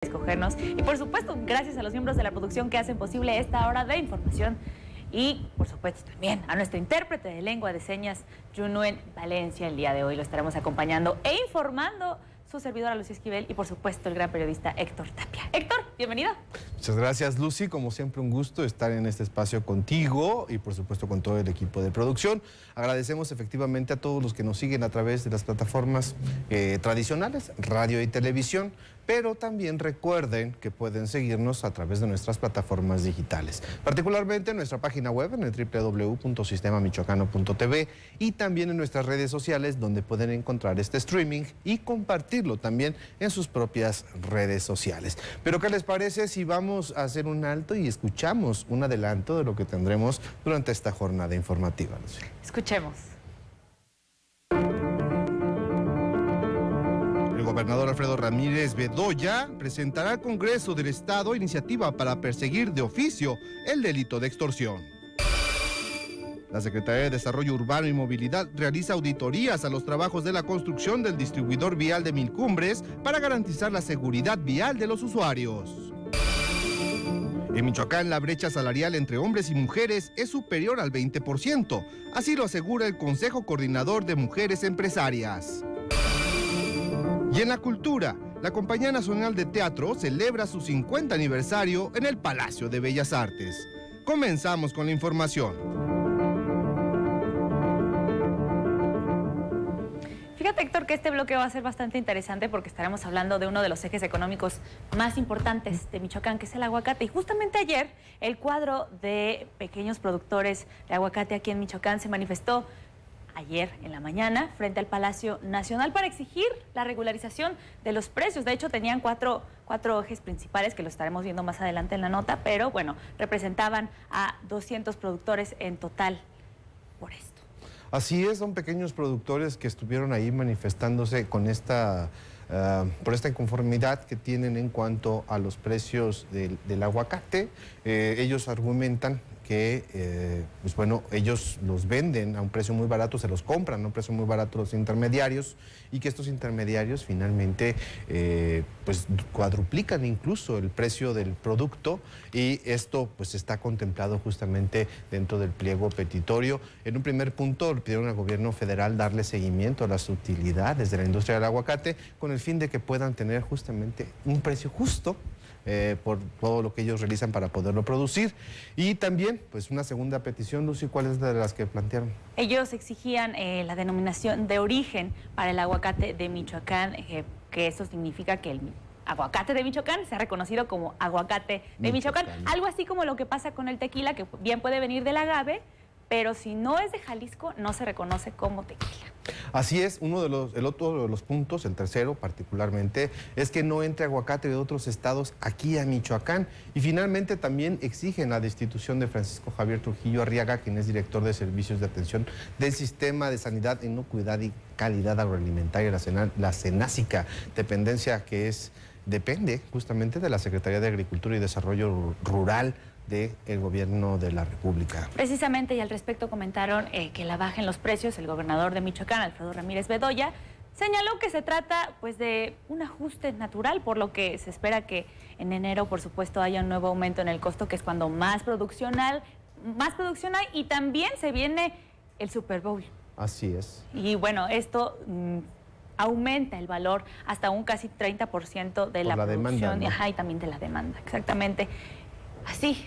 escogernos y por supuesto gracias a los miembros de la producción que hacen posible esta hora de información y por supuesto también a nuestro intérprete de lengua de señas Junuen Valencia. El día de hoy lo estaremos acompañando e informando su servidora Lucía Esquivel y por supuesto el gran periodista Héctor Tapia. Héctor, bienvenido. Muchas gracias, Lucy. Como siempre, un gusto estar en este espacio contigo y por supuesto con todo el equipo de producción. Agradecemos efectivamente a todos los que nos siguen a través de las plataformas tradicionales, radio y televisión, pero también recuerden que pueden seguirnos a través de nuestras plataformas digitales, particularmente en nuestra página web en el www.sistemamichoacano.tv y también en nuestras redes sociales donde pueden encontrar este streaming y compartirlo también en sus propias redes sociales. Pero ¿qué les parece si vamos a hacer un alto y escuchamos un adelanto de lo que tendremos durante esta jornada informativa? Escuchemos. El gobernador Alfredo Ramírez Bedoya presentará al Congreso del Estado iniciativa para perseguir de oficio el delito de extorsión. La Secretaría de Desarrollo Urbano y Movilidad realiza auditorías a los trabajos de la construcción del distribuidor vial de Mil Cumbres para garantizar la seguridad vial de los usuarios. En Michoacán, la brecha salarial entre hombres y mujeres es superior al 20%, así lo asegura el Consejo Coordinador de Mujeres Empresarias. Y en la cultura, la Compañía Nacional de Teatro celebra su 50 aniversario en el Palacio de Bellas Artes. Comenzamos con la información. Fíjate, Héctor, que este bloque va a ser bastante interesante porque estaremos hablando de uno de los ejes económicos más importantes de Michoacán, que es el aguacate. Y justamente ayer, el cuadro de pequeños productores de aguacate aquí en Michoacán se manifestó ayer en la mañana frente al Palacio Nacional para exigir la regularización de los precios. De hecho, tenían cuatro ejes principales que lo estaremos viendo más adelante en la nota, pero bueno, representaban a 200 productores en total por esto. Así es, son pequeños productores que estuvieron ahí manifestándose con por esta inconformidad que tienen en cuanto a los precios del aguacate. Ellos argumentan que, pues bueno, ellos los venden a un precio muy barato, se los compran a un precio muy barato los intermediarios y que estos intermediarios finalmente pues cuadruplican incluso el precio del producto y esto pues está contemplado justamente dentro del pliego petitorio. En un primer punto le pidieron al gobierno federal darle seguimiento a las utilidades de la industria del aguacate con el fin de que puedan tener justamente un precio justo por todo lo que ellos realizan para poderlo producir. Y también, pues una segunda petición, Lucy, ¿cuál es de las que plantearon? Ellos exigían la denominación de origen para el aguacate de Michoacán, que eso significa que el aguacate de Michoacán sea reconocido como aguacate de Michoacán. Algo así como lo que pasa con el tequila, que bien puede venir del agave, pero si no es de Jalisco, no se reconoce como tequila. Así es, el otro de los puntos, el tercero particularmente, es que no entre aguacate de otros estados aquí a Michoacán. Y finalmente también exigen la destitución de Francisco Javier Trujillo Arriaga, quien es director de Servicios de Atención del Sistema de Sanidad, Inocuidad y Calidad Agroalimentaria, la SENASICA, dependencia que depende justamente de la Secretaría de Agricultura y Desarrollo Rural del gobierno de la República. Precisamente, y al respecto comentaron que la baja en los precios, el gobernador de Michoacán, Alfredo Ramírez Bedoya, señaló que se trata pues de un ajuste natural, por lo que se espera que en enero, por supuesto, haya un nuevo aumento en el costo, que es cuando más producción hay y también se viene el Super Bowl. Así es. Y bueno, esto aumenta el valor hasta un casi 30% de la producción, demanda, ¿no? Ajá, y también de la demanda, exactamente.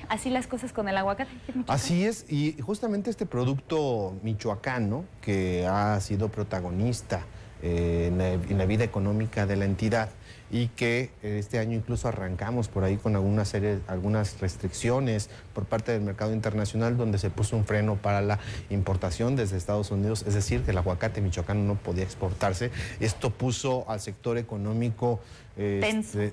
Así las cosas con el aguacate. Así es, y justamente este producto michoacano que ha sido protagonista en la vida económica de la entidad y que este año incluso arrancamos por ahí con algunas restricciones por parte del mercado internacional donde se puso un freno para la importación desde Estados Unidos, es decir, que el aguacate michoacano no podía exportarse. Esto puso al sector económico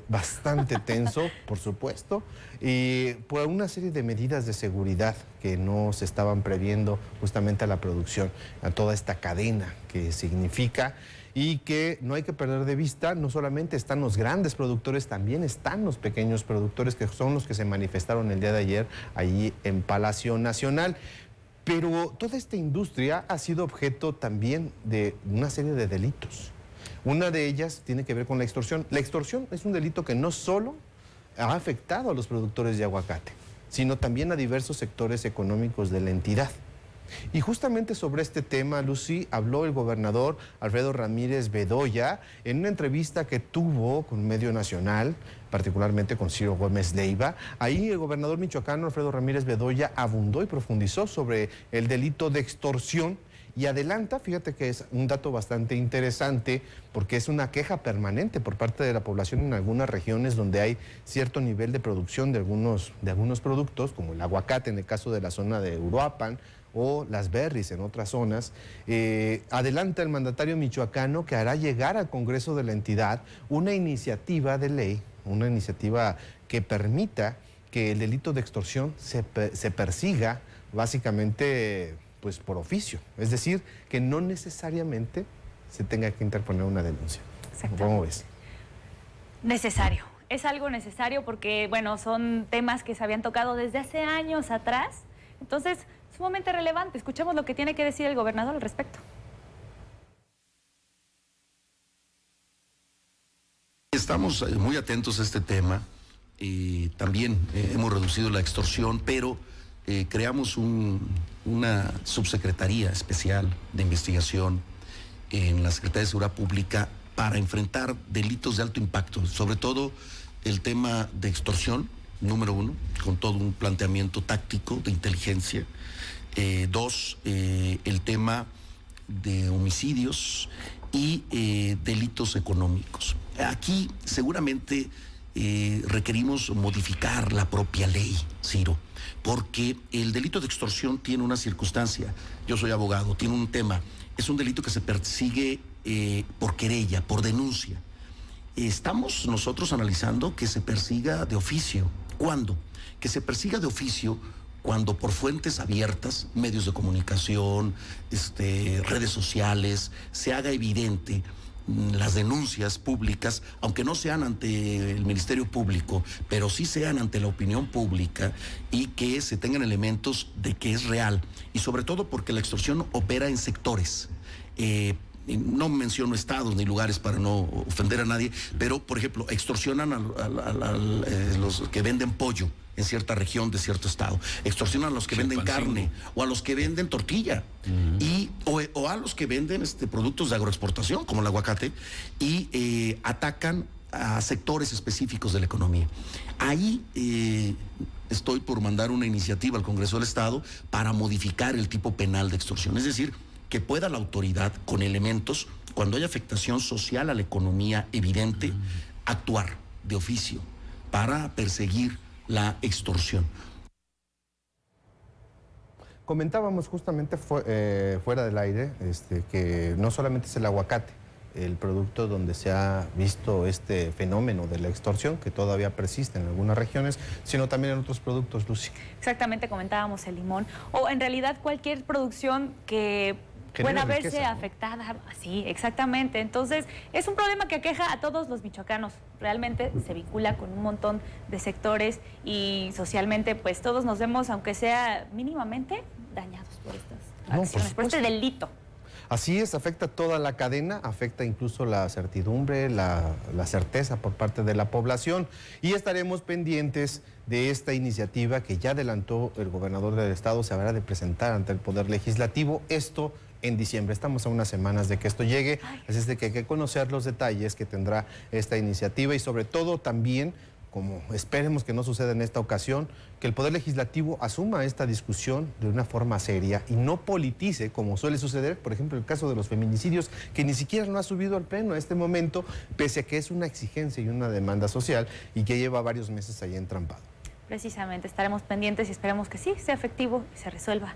bastante tenso, por supuesto, y por una serie de medidas de seguridad que no se estaban previendo justamente a la producción, a toda esta cadena que significa. Y que no hay que perder de vista, no solamente están los grandes productores, también están los pequeños productores que son los que se manifestaron el día de ayer allí en Palacio Nacional. Pero toda esta industria ha sido objeto también de una serie de delitos. Una de ellas tiene que ver con la extorsión. La extorsión es un delito que no solo ha afectado a los productores de aguacate, sino también a diversos sectores económicos de la entidad. Y justamente sobre este tema, Lucy, habló el gobernador Alfredo Ramírez Bedoya en una entrevista que tuvo con un medio nacional, particularmente con Ciro Gómez Leiva. Ahí el gobernador michoacano Alfredo Ramírez Bedoya abundó y profundizó sobre el delito de extorsión y adelanta, fíjate que es un dato bastante interesante, porque es una queja permanente por parte de la población en algunas regiones donde hay cierto nivel de producción de algunos productos, como el aguacate en el caso de la zona de Uruapan, o las berries en otras zonas. Adelanta el mandatario michoacano que hará llegar al Congreso de la entidad una iniciativa de ley, una iniciativa que permita que el delito de extorsión se persiga básicamente pues por oficio, es decir, que no necesariamente se tenga que interponer una denuncia. ¿Cómo ves? Necesario. Es algo necesario porque, bueno, son temas que se habían tocado desde hace años atrás. Entonces, sumamente relevante. Escuchemos lo que tiene que decir el gobernador al respecto. Estamos muy atentos a este tema. También hemos reducido la extorsión, pero creamos una subsecretaría especial de investigación en la Secretaría de Seguridad Pública para enfrentar delitos de alto impacto, sobre todo el tema de extorsión, número uno, con todo un planteamiento táctico de inteligencia. Dos, el tema de homicidios y delitos económicos. Aquí seguramente requerimos modificar la propia ley, Ciro, porque el delito de extorsión tiene una circunstancia. Yo soy abogado, tiene un tema. Es un delito que se persigue por querella, por denuncia. Estamos nosotros analizando que se persiga de oficio. ¿Cuándo? Que se persiga de oficio cuando por fuentes abiertas, medios de comunicación, redes sociales, se haga evidente las denuncias públicas, aunque no sean ante el Ministerio Público, pero sí sean ante la opinión pública y que se tengan elementos de que es real. Y sobre todo porque la extorsión opera en sectores. No menciono estados ni lugares para no ofender a nadie, pero, por ejemplo, extorsionan a los que venden pollo en cierta región de cierto estado, extorsionan a los que venden carne o a los que venden tortilla o a los que venden productos de agroexportación como el aguacate y atacan a sectores específicos de la economía. Ahí estoy por mandar una iniciativa al Congreso del Estado para modificar el tipo penal de extorsión, es decir, que pueda la autoridad con elementos, cuando hay afectación social a la economía evidente, actuar de oficio para perseguir la extorsión. Comentábamos justamente fuera del aire que no solamente es el aguacate el producto donde se ha visto este fenómeno de la extorsión que todavía persiste en algunas regiones, sino también en otros productos, Lucy. Exactamente, comentábamos el limón, o en realidad cualquier producción que pueda verse afectada. Sí, exactamente. Entonces, es un problema que aqueja a todos los michoacanos. Realmente se vincula con un montón de sectores y socialmente, pues todos nos vemos, aunque sea mínimamente, dañados por estas acciones, por este delito. Así es, afecta toda la cadena, afecta incluso la certidumbre, la certeza por parte de la población. Y estaremos pendientes de esta iniciativa que ya adelantó el gobernador del estado, se habrá de presentar ante el Poder Legislativo. Esto en diciembre. Estamos a unas semanas de que esto llegue, así es de que hay que conocer los detalles que tendrá esta iniciativa y sobre todo también, como esperemos que no suceda en esta ocasión, que el Poder Legislativo asuma esta discusión de una forma seria y no politice, como suele suceder, por ejemplo, el caso de los feminicidios, que ni siquiera no ha subido al pleno a este momento, pese a que es una exigencia y una demanda social y que lleva varios meses ahí entrampado. Precisamente, estaremos pendientes y esperemos que sí sea efectivo y se resuelva.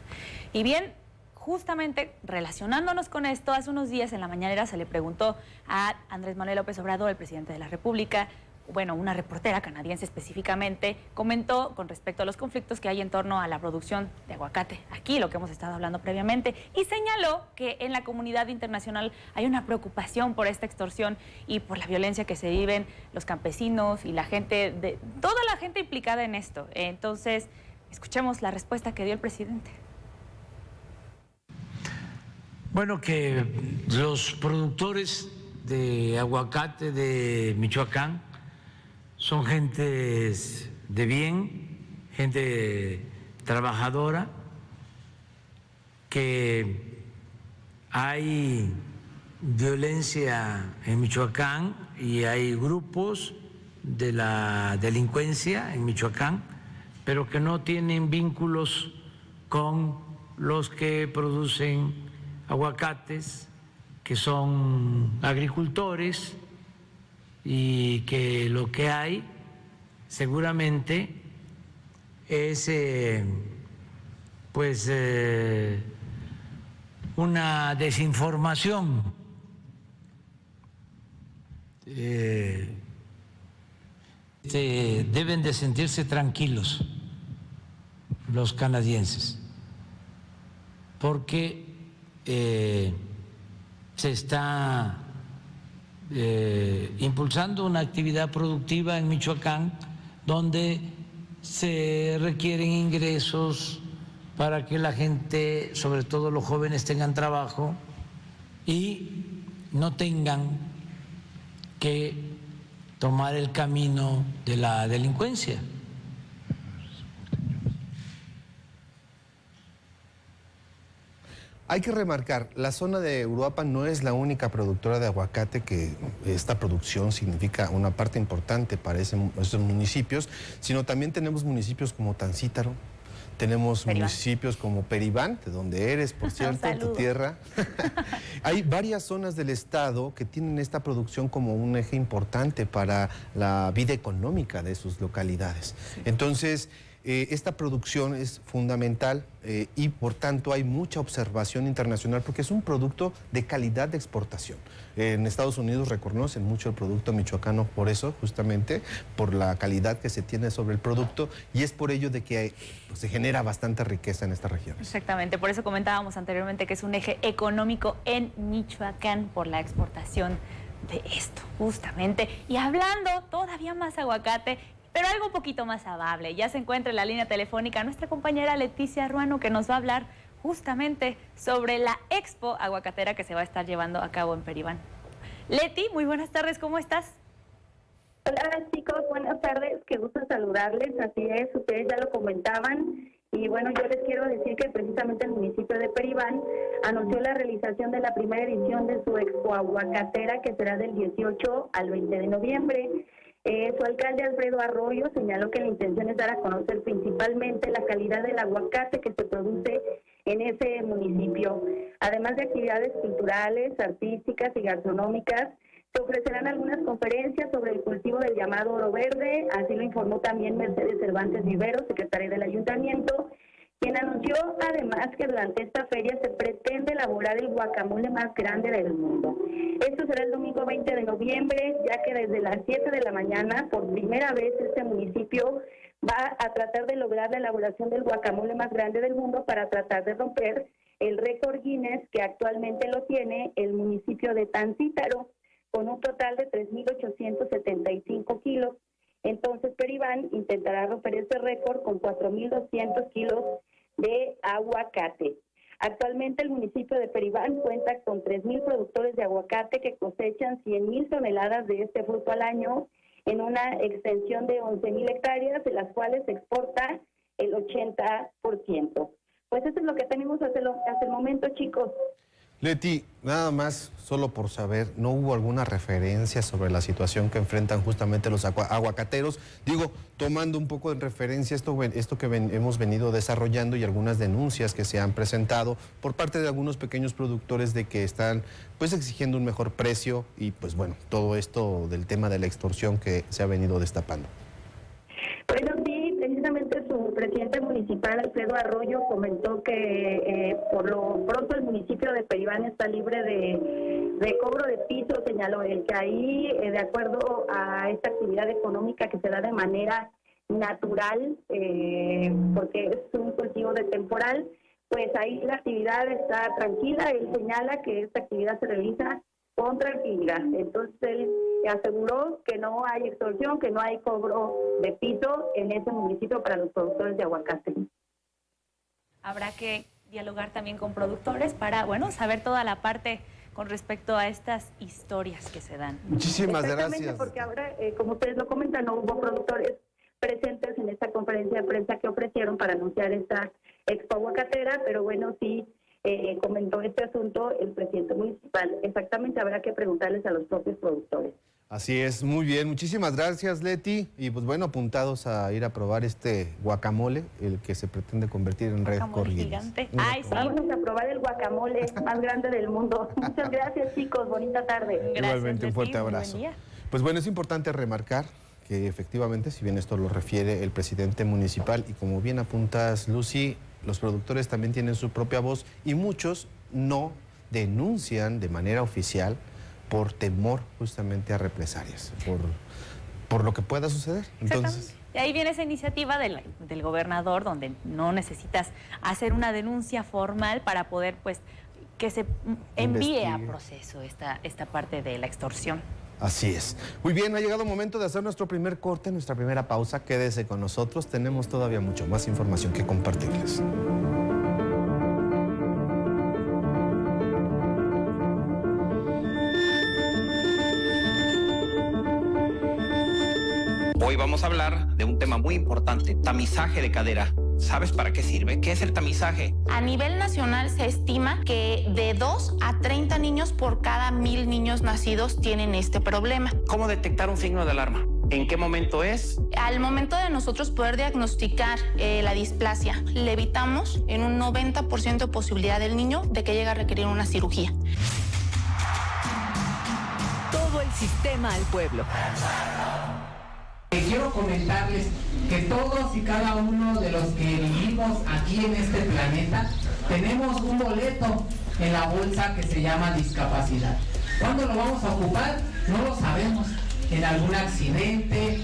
Y bien, justamente relacionándonos con esto, hace unos días en la mañanera se le preguntó a Andrés Manuel López Obrador, el presidente de la República, bueno, una reportera canadiense específicamente, comentó con respecto a los conflictos que hay en torno a la producción de aguacate, aquí lo que hemos estado hablando previamente, y señaló que en la comunidad internacional hay una preocupación por esta extorsión y por la violencia que se viven los campesinos y la gente, toda la gente implicada en esto. Entonces, escuchemos la respuesta que dio el presidente. Bueno, que los productores de aguacate de Michoacán son gentes de bien, gente trabajadora, que hay violencia en Michoacán y hay grupos de la delincuencia en Michoacán, pero que no tienen vínculos con los que producen aguacates, que son agricultores, y que lo que hay seguramente es una desinformación. Deben de sentirse tranquilos los canadienses, porque se está impulsando una actividad productiva en Michoacán donde se requieren ingresos para que la gente, sobre todo los jóvenes, tengan trabajo y no tengan que tomar el camino de la delincuencia. Hay que remarcar, la zona de Uruapan no es la única productora de aguacate, que esta producción significa una parte importante para esos municipios, sino también tenemos municipios como Tancítaro, tenemos municipios como Peribán, de donde eres, por cierto, en tu tierra. Hay varias zonas del estado que tienen esta producción como un eje importante para la vida económica de sus localidades. Entonces, esta producción es fundamental y por tanto hay mucha observación internacional porque es un producto de calidad de exportación. En Estados Unidos reconocen mucho el producto michoacano por eso, justamente, por la calidad que se tiene sobre el producto, y es por ello de que se genera bastante riqueza en esta región. Exactamente, por eso comentábamos anteriormente que es un eje económico en Michoacán por la exportación de esto, justamente. Y hablando todavía más aguacate, pero algo un poquito más amable. Ya se encuentra en la línea telefónica nuestra compañera Leticia Ruano, que nos va a hablar justamente sobre la Expo Aguacatera que se va a estar llevando a cabo en Peribán. Leti, muy buenas tardes, ¿cómo estás? Hola chicos, buenas tardes, qué gusto saludarles, así es, ustedes ya lo comentaban. Y bueno, yo les quiero decir que precisamente el municipio de Peribán anunció la realización de la primera edición de su Expo Aguacatera, que será del 18 al 20 de noviembre. Su alcalde Alfredo Arroyo señaló que la intención es dar a conocer principalmente la calidad del aguacate que se produce en ese municipio. Además de actividades culturales, artísticas y gastronómicas, se ofrecerán algunas conferencias sobre el cultivo del llamado oro verde, así lo informó también Mercedes Cervantes Vivero, secretaria del ayuntamiento, quien anunció además que durante esta feria se pretende elaborar el guacamole más grande del mundo. Esto será el domingo 20 de noviembre, ya que desde las 7 de la mañana, por primera vez, este municipio va a tratar de lograr la elaboración del guacamole más grande del mundo para tratar de romper el récord Guinness que actualmente lo tiene el municipio de Tancítaro, con un total de 3.875 kilos. Entonces, Peribán intentará romper este récord con 4.200 kilos de aguacate. Actualmente el municipio de Peribán cuenta con 3.000 productores de aguacate que cosechan 100.000 toneladas de este fruto al año en una extensión de 11.000 hectáreas, de las cuales se exporta el 80%. Pues eso es lo que tenemos hasta el momento, chicos. Leti, nada más, solo por saber, ¿no hubo alguna referencia sobre la situación que enfrentan justamente los aguacateros? Digo, tomando un poco en referencia esto que hemos venido desarrollando y algunas denuncias que se han presentado por parte de algunos pequeños productores de que están pues exigiendo un mejor precio y pues bueno, todo esto del tema de la extorsión que se ha venido destapando. Bueno, sí, precisamente su presidente municipal, Alfredo Arroyo, comentó que por lo pronto el municipio de Peribán está libre de cobro de piso, señaló él, que ahí, de acuerdo a esta actividad económica que se da de manera natural, porque es un cultivo de temporal, pues ahí la actividad está tranquila. Él señala que esta actividad se realiza con tranquilidad. Entonces él aseguró que no hay extorsión, que no hay cobro de piso en ese municipio para los productores de aguacate. Habrá que dialogar también con productores para, bueno, saber toda la parte con respecto a estas historias que se dan. Muchísimas Exactamente, gracias. porque ahora, como ustedes lo comentan, no hubo productores presentes en esta conferencia de prensa que ofrecieron para anunciar esta Expo Aguacatera, pero bueno, sí comentó este asunto el presidente municipal. Exactamente, habrá que preguntarles a los propios productores. Así es, muy bien. Muchísimas gracias, Leti. Y pues bueno, apuntados a ir a probar este guacamole, el que se pretende convertir en récord Guinness. Gigante. Un Ay, récord. sí. Vamos a probar el guacamole más grande del mundo. Muchas gracias, chicos. Bonita tarde. Gracias, Igualmente, un Leti. fuerte Muy buen abrazo. día. Pues bueno, es importante remarcar que efectivamente, si bien esto lo refiere el presidente municipal, y como bien apuntas, Lucy, los productores también tienen su propia voz y muchos no denuncian de manera oficial por temor justamente a represalias, por lo que pueda suceder. Entonces, Exactamente. Y ahí viene esa iniciativa del gobernador, donde no necesitas hacer una denuncia formal para poder, pues, que se envíe a Investigue. proceso esta parte de la extorsión. así es. Muy bien, ha llegado el momento de hacer nuestro primer corte, nuestra primera pausa. Quédese con nosotros, tenemos todavía mucho más información que compartirles. Hoy vamos a hablar de un tema muy importante, tamizaje de cadera. ¿Sabes para qué sirve? ¿Qué es el tamizaje? A nivel nacional se estima que de 2 a 30 niños por cada 1000 niños nacidos tienen este problema. ¿Cómo detectar un signo de alarma? ¿En qué momento es? Al momento de nosotros poder diagnosticar la displasia, le evitamos en un 90% de posibilidad del niño de que llegue a requerir una cirugía. Todo el sistema al pueblo. Quiero comentarles que todos y cada uno de los que vivimos aquí en este planeta tenemos un boleto en la bolsa que se llama discapacidad. ¿Cuándo lo vamos a ocupar? No lo sabemos. En algún accidente,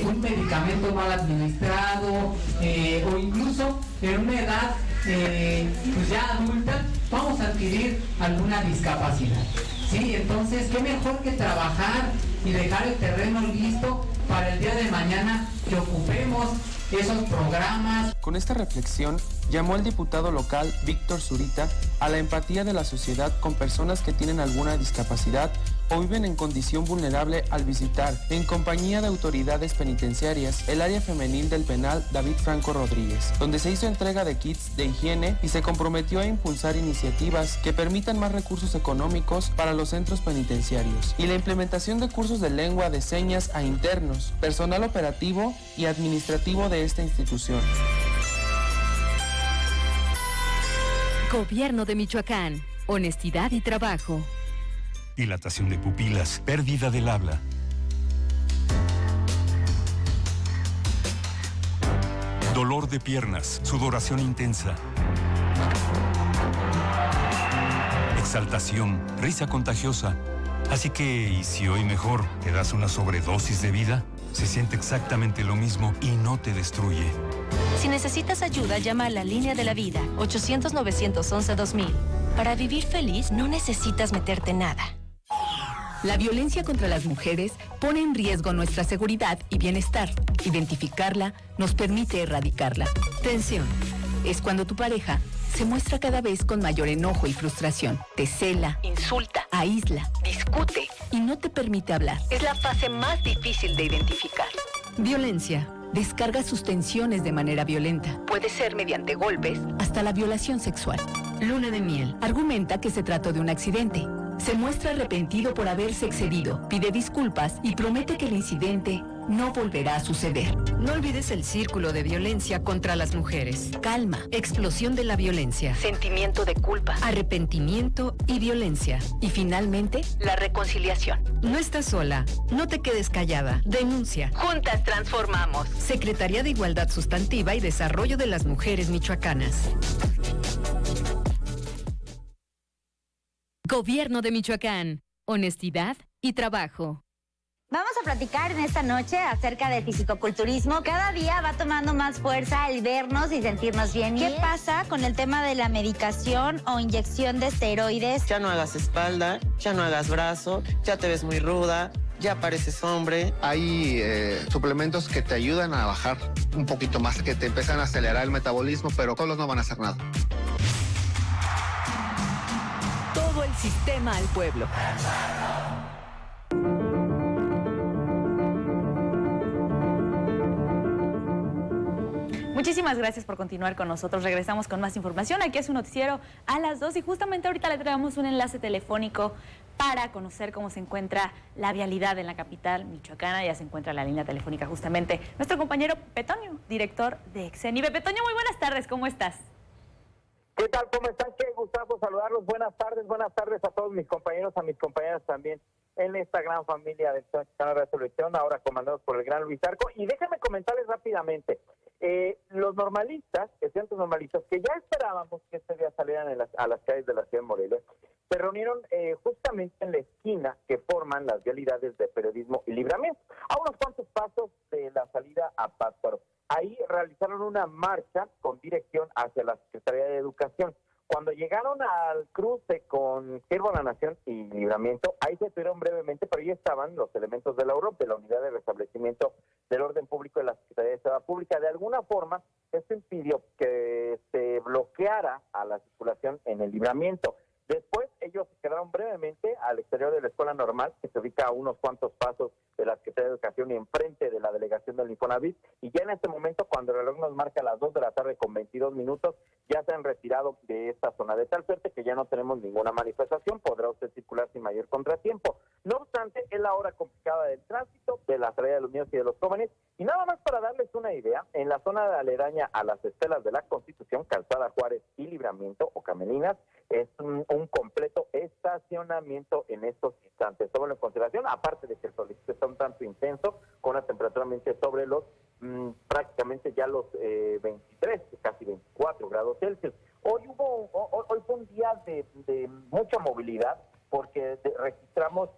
un medicamento mal administrado o incluso en una edad pues ya adulta vamos a adquirir alguna discapacidad. Sí, entonces qué mejor que trabajar y dejar el terreno listo para el día de mañana que ocupemos esos programas. Con esta reflexión, llamó el diputado local Víctor Zurita a la empatía de la sociedad con personas que tienen alguna discapacidad o viven en condición vulnerable al visitar, en compañía de autoridades penitenciarias, el área femenil del penal David Franco Rodríguez, donde se hizo entrega de kits de higiene y se comprometió a impulsar iniciativas que permitan más recursos económicos para los centros penitenciarios y la implementación de cursos de lengua de señas a internos, personal operativo y administrativo de esta institución. Gobierno de Michoacán. Honestidad y trabajo. Dilatación de pupilas, pérdida del habla. Dolor de piernas, sudoración intensa. Exaltación, risa contagiosa. Así que, ¿y si hoy mejor te das una sobredosis de vida? Se siente exactamente lo mismo y no te destruye. Si necesitas ayuda, llama a la Línea de la Vida, 800-911-2000. Para vivir feliz no necesitas meterte nada. La violencia contra las mujeres pone en riesgo nuestra seguridad y bienestar. Identificarla nos permite erradicarla. Tensión. Es cuando tu pareja se muestra cada vez con mayor enojo y frustración. Te cela, insulta, aísla, discute y no te permite hablar. Es la fase más difícil de identificar. Violencia. Descarga sus tensiones de manera violenta. Puede ser mediante golpes hasta la violación sexual. Luna de miel. Argumenta que se trató de un accidente. Se muestra arrepentido por haberse excedido, pide disculpas y promete que el incidente no volverá a suceder. No olvides el círculo de violencia contra las mujeres. Calma, explosión de la violencia, sentimiento de culpa, arrepentimiento y violencia. Y finalmente, la reconciliación. No estás sola, no te quedes callada, denuncia. Juntas transformamos. Secretaría de Igualdad Sustantiva y Desarrollo de las Mujeres Michoacanas. Gobierno de Michoacán. Honestidad y trabajo. Vamos a platicar en esta noche acerca del fisicoculturismo. Cada día va tomando más fuerza el vernos y sentirnos bien. ¿Qué pasa con el tema de la medicación o inyección de esteroides? Ya no hagas espalda, ya no hagas brazo, ya te ves muy ruda, ya pareces hombre. Hay suplementos que te ayudan a bajar un poquito más, que te empiezan a acelerar el metabolismo, pero solos no van a hacer nada. Todo el Sistema al pueblo. Muchísimas gracias por continuar con nosotros. Regresamos con más información. Aquí es un noticiero a las 2 y justamente ahorita le traemos un enlace telefónico para conocer cómo se encuentra la vialidad en la capital michoacana. Ya se encuentra la línea telefónica justamente nuestro compañero Pepe Toño, director de Exeni. Pepe Toño, muy buenas tardes, ¿cómo estás? ¿Qué tal? ¿Cómo están? Qué gustazo saludarlos. Buenas tardes a todos mis compañeros, a mis compañeras también en esta gran familia del Canal de Televisión, ahora comandados por el gran Luis Arco. Y déjenme comentarles rápidamente, los normalistas, estudiantes normalistas, que ya esperábamos que este día salieran a las calles de la ciudad de Morelia, se reunieron justamente en la esquina que forman las vialidades de Periodismo y Libramiento, a unos cuantos pasos de la salida a Pátzcuaro. Ahí realizaron una marcha con dirección hacia la Secretaría de Educación. Cuando llegaron al cruce con Siervo a la Nación y Libramiento, ahí se detuvieron brevemente, pero ahí estaban los elementos de la UROP, de la Unidad de Restablecimiento del Orden Público de la Secretaría de Seguridad Pública. De alguna forma, esto impidió que se bloqueara a la circulación en el Libramiento. Después, ellos se quedaron brevemente al exterior de la Escuela Normal, que se ubica a unos cuantos pasos de la Secretaría de Educación y enfrente de la delegación del Infonavit. Y ya en este momento, cuando el reloj nos marca las 2 de la tarde con 22 minutos, ya se han retirado de esta zona, de tal suerte que ya no tenemos ninguna manifestación, podrá usted circular sin mayor contratiempo. No obstante, es la hora complicada del tránsito, de la salida de los niños y de los jóvenes, y nada más para darles una idea, en la zona de aledaña a las Estelas de la Constitución, Calzada Juárez y Libramiento o Camelinas, es un completo estacionamiento en estos instantes. Tómenlo en consideración, aparte de que el solsticio está un tanto intenso, con una temperatura ambiente sobre los prácticamente ya los 23, casi 24 grados Celsius. Hoy fue un día de mucha movilidad, porque registramos,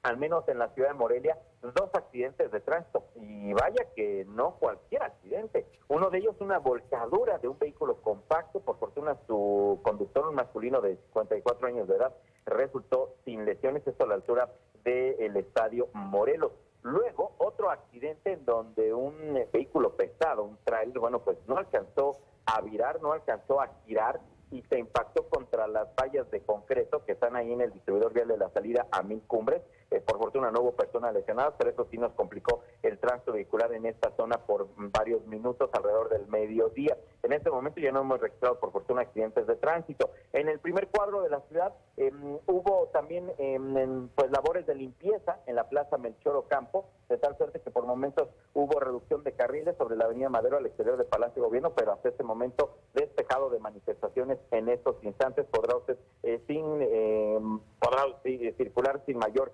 al menos en la ciudad de Morelia, 2 accidentes de tránsito, y vaya que no cualquier accidente. Uno de ellos, una volcadura de un vehículo compacto. Por fortuna su conductor, un masculino de 54 años de edad, resultó sin lesiones, esto a la altura del Estadio Morelos. Luego, otro accidente en donde un vehículo pesado, un tráiler, pues no alcanzó a virar, no alcanzó a girar y se impactó contra las vallas de concreto que están ahí en el distribuidor vial de la salida a Mil Cumbres. Por fortuna no hubo personas lesionadas, pero eso sí nos complicó el tránsito vehicular en esta zona por varios minutos alrededor del mediodía. En este momento ya no hemos registrado, por fortuna, accidentes de tránsito. En el primer cuadro de la ciudad hubo también labores de limpieza en la Plaza Melchor Ocampo, de tal suerte que por momentos hubo reducción de carriles sobre la Avenida Madero al exterior del Palacio de Gobierno, pero hasta este momento despejado de manifestaciones. En estos instantes podrá usted circular sin mayor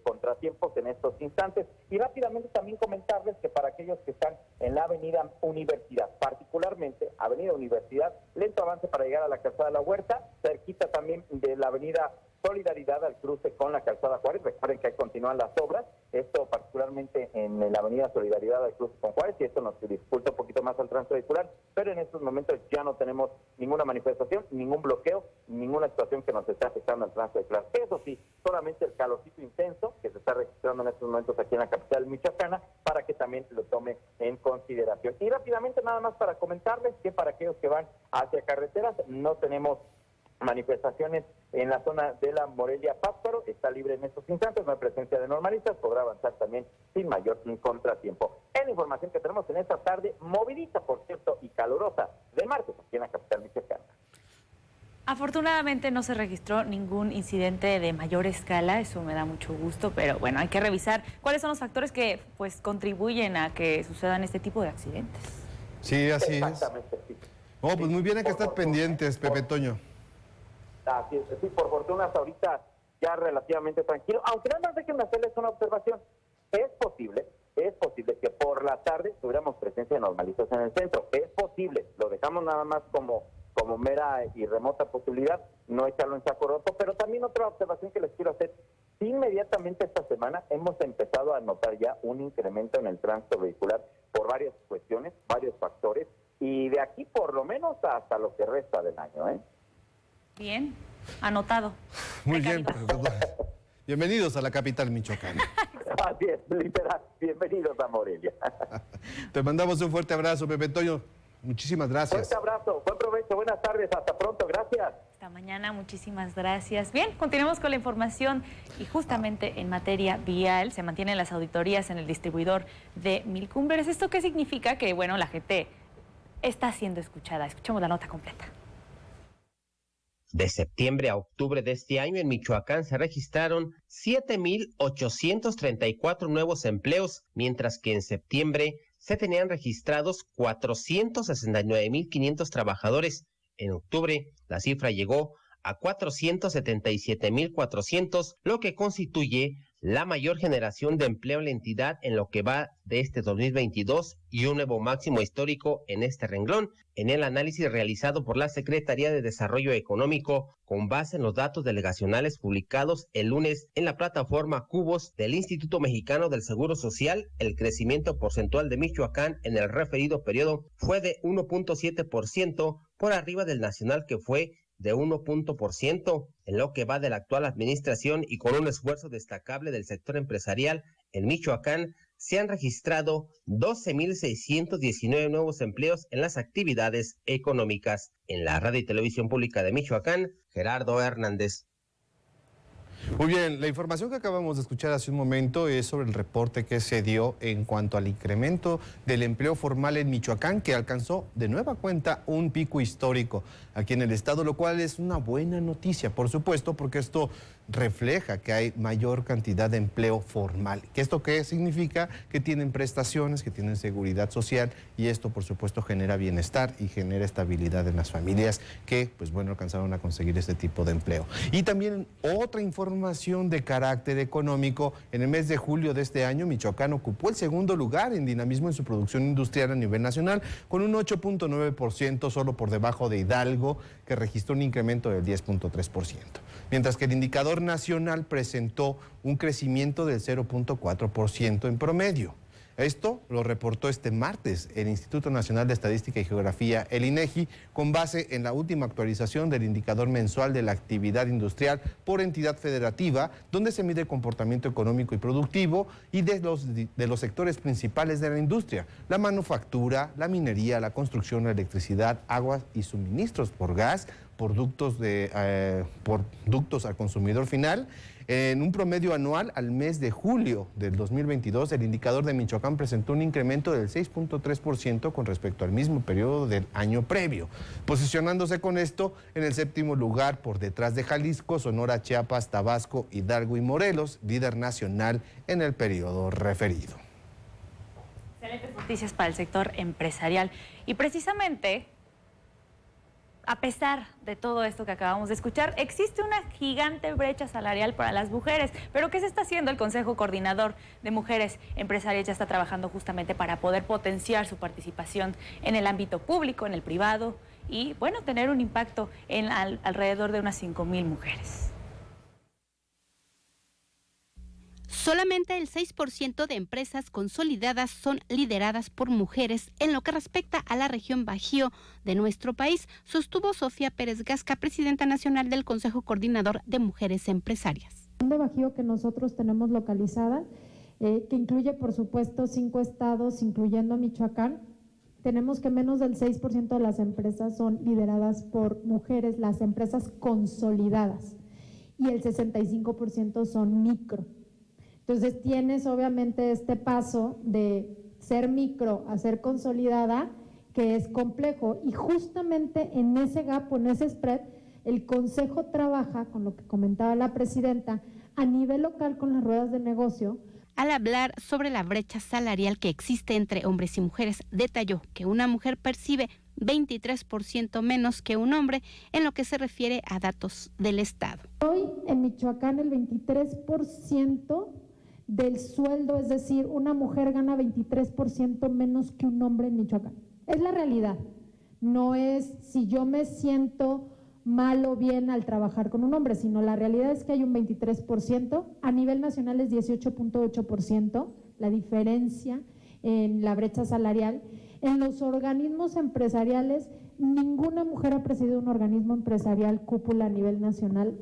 contratiempos en estos instantes. Y rápidamente también comentarles que para aquellos que están en la Avenida Universidad, particularmente Avenida Universidad, lento avance para llegar a la Calzada de la Huerta, cerquita también de la Avenida Solidaridad al cruce con la Calzada Juárez. Recuerden que ahí continúan las obras, esto particularmente en la Avenida Solidaridad al cruce con Juárez, y esto nos dificulta un poquito más al tránsito vehicular, pero en estos momentos ya no tenemos ninguna manifestación, ningún bloqueo, ninguna situación que nos esté afectando al tránsito vehicular. Eso sí, solamente el calorcito intenso que se está registrando en estos momentos aquí en la capital michoacana, para que también lo tome en consideración. Y rápidamente nada más para comentarles que para aquellos que van hacia carreteras no tenemos manifestaciones en la zona de la Morelia-Pátzcuaro, está libre en estos instantes, no hay presencia de normalistas, podrá avanzar también sin mayor contratiempo. Es la información que tenemos en esta tarde, movidita, por cierto, y calurosa, de martes aquí en la capital michoacana. Afortunadamente no se registró ningún incidente de mayor escala, eso me da mucho gusto, pero bueno, hay que revisar cuáles son los factores que contribuyen a que sucedan este tipo de accidentes. Sí, así es. Exactamente, sí. Oh, pues muy bien, hay que estar pendientes, Pepe Toño. Así es, sí, por fortuna hasta ahorita ya relativamente tranquilo, aunque nada más déjenme hacerles una observación. Es posible que por la tarde tuviéramos presencia de normalistas en el centro, es posible, lo dejamos nada más como mera y remota posibilidad, no echarlo en saco roto, pero también otra observación que les quiero hacer: inmediatamente esta semana hemos empezado a notar ya un incremento en el tránsito vehicular por varias cuestiones, varios factores, y de aquí por lo menos hasta lo que resta del año, ¿eh? Bien, anotado. Muy bien. Bienvenidos a la capital michoacana. Así es, literal. Bienvenidos a Morelia. Te mandamos un fuerte abrazo, Pepe Toño. Muchísimas gracias. Fuerte abrazo, buen provecho, buenas tardes, hasta pronto, gracias. Hasta mañana, muchísimas gracias. Bien, continuemos con la información y justamente en materia vial se mantienen las auditorías en el distribuidor de Milcumbres. ¿Esto qué significa? Que, bueno, la gente está siendo escuchada. Escuchemos la nota completa. De septiembre a octubre de este año en Michoacán se registraron 7,834 nuevos empleos, mientras que en septiembre se tenían registrados 469,500 trabajadores. En octubre, la cifra llegó a 477,400, lo que constituye la mayor generación de empleo en la entidad en lo que va de este 2022 y un nuevo máximo histórico en este renglón. En el análisis realizado por la Secretaría de Desarrollo Económico, con base en los datos delegacionales publicados el lunes en la plataforma Cubos del Instituto Mexicano del Seguro Social, el crecimiento porcentual de Michoacán en el referido periodo fue de 1.7%, por arriba del nacional que fue de 1%. En lo que va de la actual administración y con un esfuerzo destacable del sector empresarial, en Michoacán se han registrado 12,619 nuevos empleos en las actividades económicas. En la Radio y Televisión Pública de Michoacán, Gerardo Hernández. Muy bien, la información que acabamos de escuchar hace un momento es sobre el reporte que se dio en cuanto al incremento del empleo formal en Michoacán, que alcanzó de nueva cuenta un pico histórico aquí en el estado, lo cual es una buena noticia, por supuesto, porque esto refleja que hay mayor cantidad de empleo formal. ¿Que esto qué significa? Que tienen prestaciones, que tienen seguridad social, y esto, por supuesto, genera bienestar y genera estabilidad en las familias que, pues bueno, alcanzaron a conseguir este tipo de empleo. Y también otra información de carácter económico: en el mes de julio de este año, Michoacán ocupó el segundo lugar en dinamismo en su producción industrial a nivel nacional, con un 8.9%, solo por debajo de Hidalgo, que registró un incremento del 10.3%. Mientras que el indicador nacional presentó un crecimiento del 0.4% en promedio. Esto lo reportó este martes el Instituto Nacional de Estadística y Geografía, el INEGI, con base en la última actualización del indicador mensual de la actividad industrial por entidad federativa, donde se mide el comportamiento económico y productivo y de los sectores principales de la industria: la manufactura, la minería, la construcción, la electricidad, aguas y suministros por gas, por ductos al consumidor final. En un promedio anual al mes de julio del 2022, el indicador de Michoacán presentó un incremento del 6.3% con respecto al mismo periodo del año previo, posicionándose con esto en el séptimo lugar por detrás de Jalisco, Sonora, Chiapas, Tabasco, Hidalgo y Morelos, líder nacional en el periodo referido. Excelentes noticias para el sector empresarial. Y precisamente, a pesar de todo esto que acabamos de escuchar, existe una gigante brecha salarial para las mujeres. ¿Pero qué se está haciendo? El Consejo Coordinador de Mujeres Empresarias ya está trabajando justamente para poder potenciar su participación en el ámbito público, en el privado, y, bueno, tener un impacto en alrededor de unas 5,000 mujeres. Solamente el 6% de empresas consolidadas son lideradas por mujeres en lo que respecta a la región Bajío de nuestro país, sostuvo Sofía Pérez Gasca, presidenta nacional del Consejo Coordinador de Mujeres Empresarias. De Bajío que nosotros tenemos localizada, que incluye, por supuesto, 5 estados, incluyendo Michoacán, tenemos que menos del 6% de las empresas son lideradas por mujeres, las empresas consolidadas, y el 65% son micro. Entonces tienes obviamente este paso de ser micro a ser consolidada, que es complejo, y justamente en ese gap, en ese spread, el Consejo trabaja, con lo que comentaba la presidenta, a nivel local con las ruedas de negocio. Al hablar sobre la brecha salarial que existe entre hombres y mujeres, detalló que una mujer percibe 23% menos que un hombre en lo que se refiere a datos del Estado. Hoy en Michoacán el 23% del sueldo, es decir, una mujer gana 23% menos que un hombre en Michoacán. Es la realidad. No es si yo me siento mal o bien al trabajar con un hombre, sino la realidad es que hay un 23%. A nivel nacional es 18.8% la diferencia en la brecha salarial. En los organismos empresariales, ninguna mujer ha presidido un organismo empresarial cúpula a nivel nacional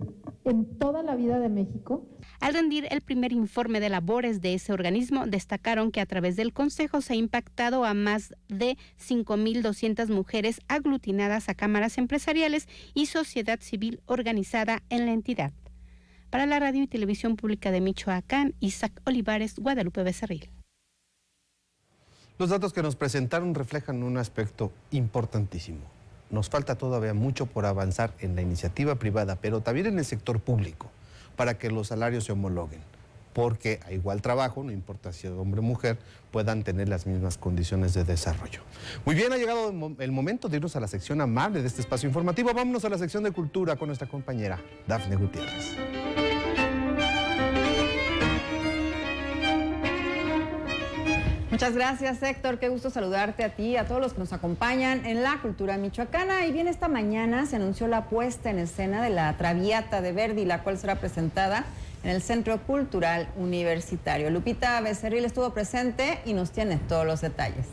en toda la vida de México. Al rendir el primer informe de labores de ese organismo, destacaron que a través del Consejo se ha impactado a más de 5.200 mujeres aglutinadas a cámaras empresariales y sociedad civil organizada en la entidad. Para la Radio y Televisión Pública de Michoacán, Isaac Olivares, Guadalupe Becerril. Los datos que nos presentaron reflejan un aspecto importantísimo. Nos falta todavía mucho por avanzar en la iniciativa privada, pero también en el sector público, para que los salarios se homologuen. Porque a igual trabajo, no importa si es hombre o mujer, puedan tener las mismas condiciones de desarrollo. Muy bien, ha llegado el momento de irnos a la sección amable de este espacio informativo. Vámonos a la sección de cultura con nuestra compañera Dafne Gutiérrez. Muchas gracias, Héctor. Qué gusto saludarte a ti y a todos los que nos acompañan en la cultura michoacana. Y bien, esta mañana se anunció la puesta en escena de la Traviata de Verdi, la cual será presentada en el Centro Cultural Universitario. Lupita Becerril estuvo presente y nos tiene todos los detalles.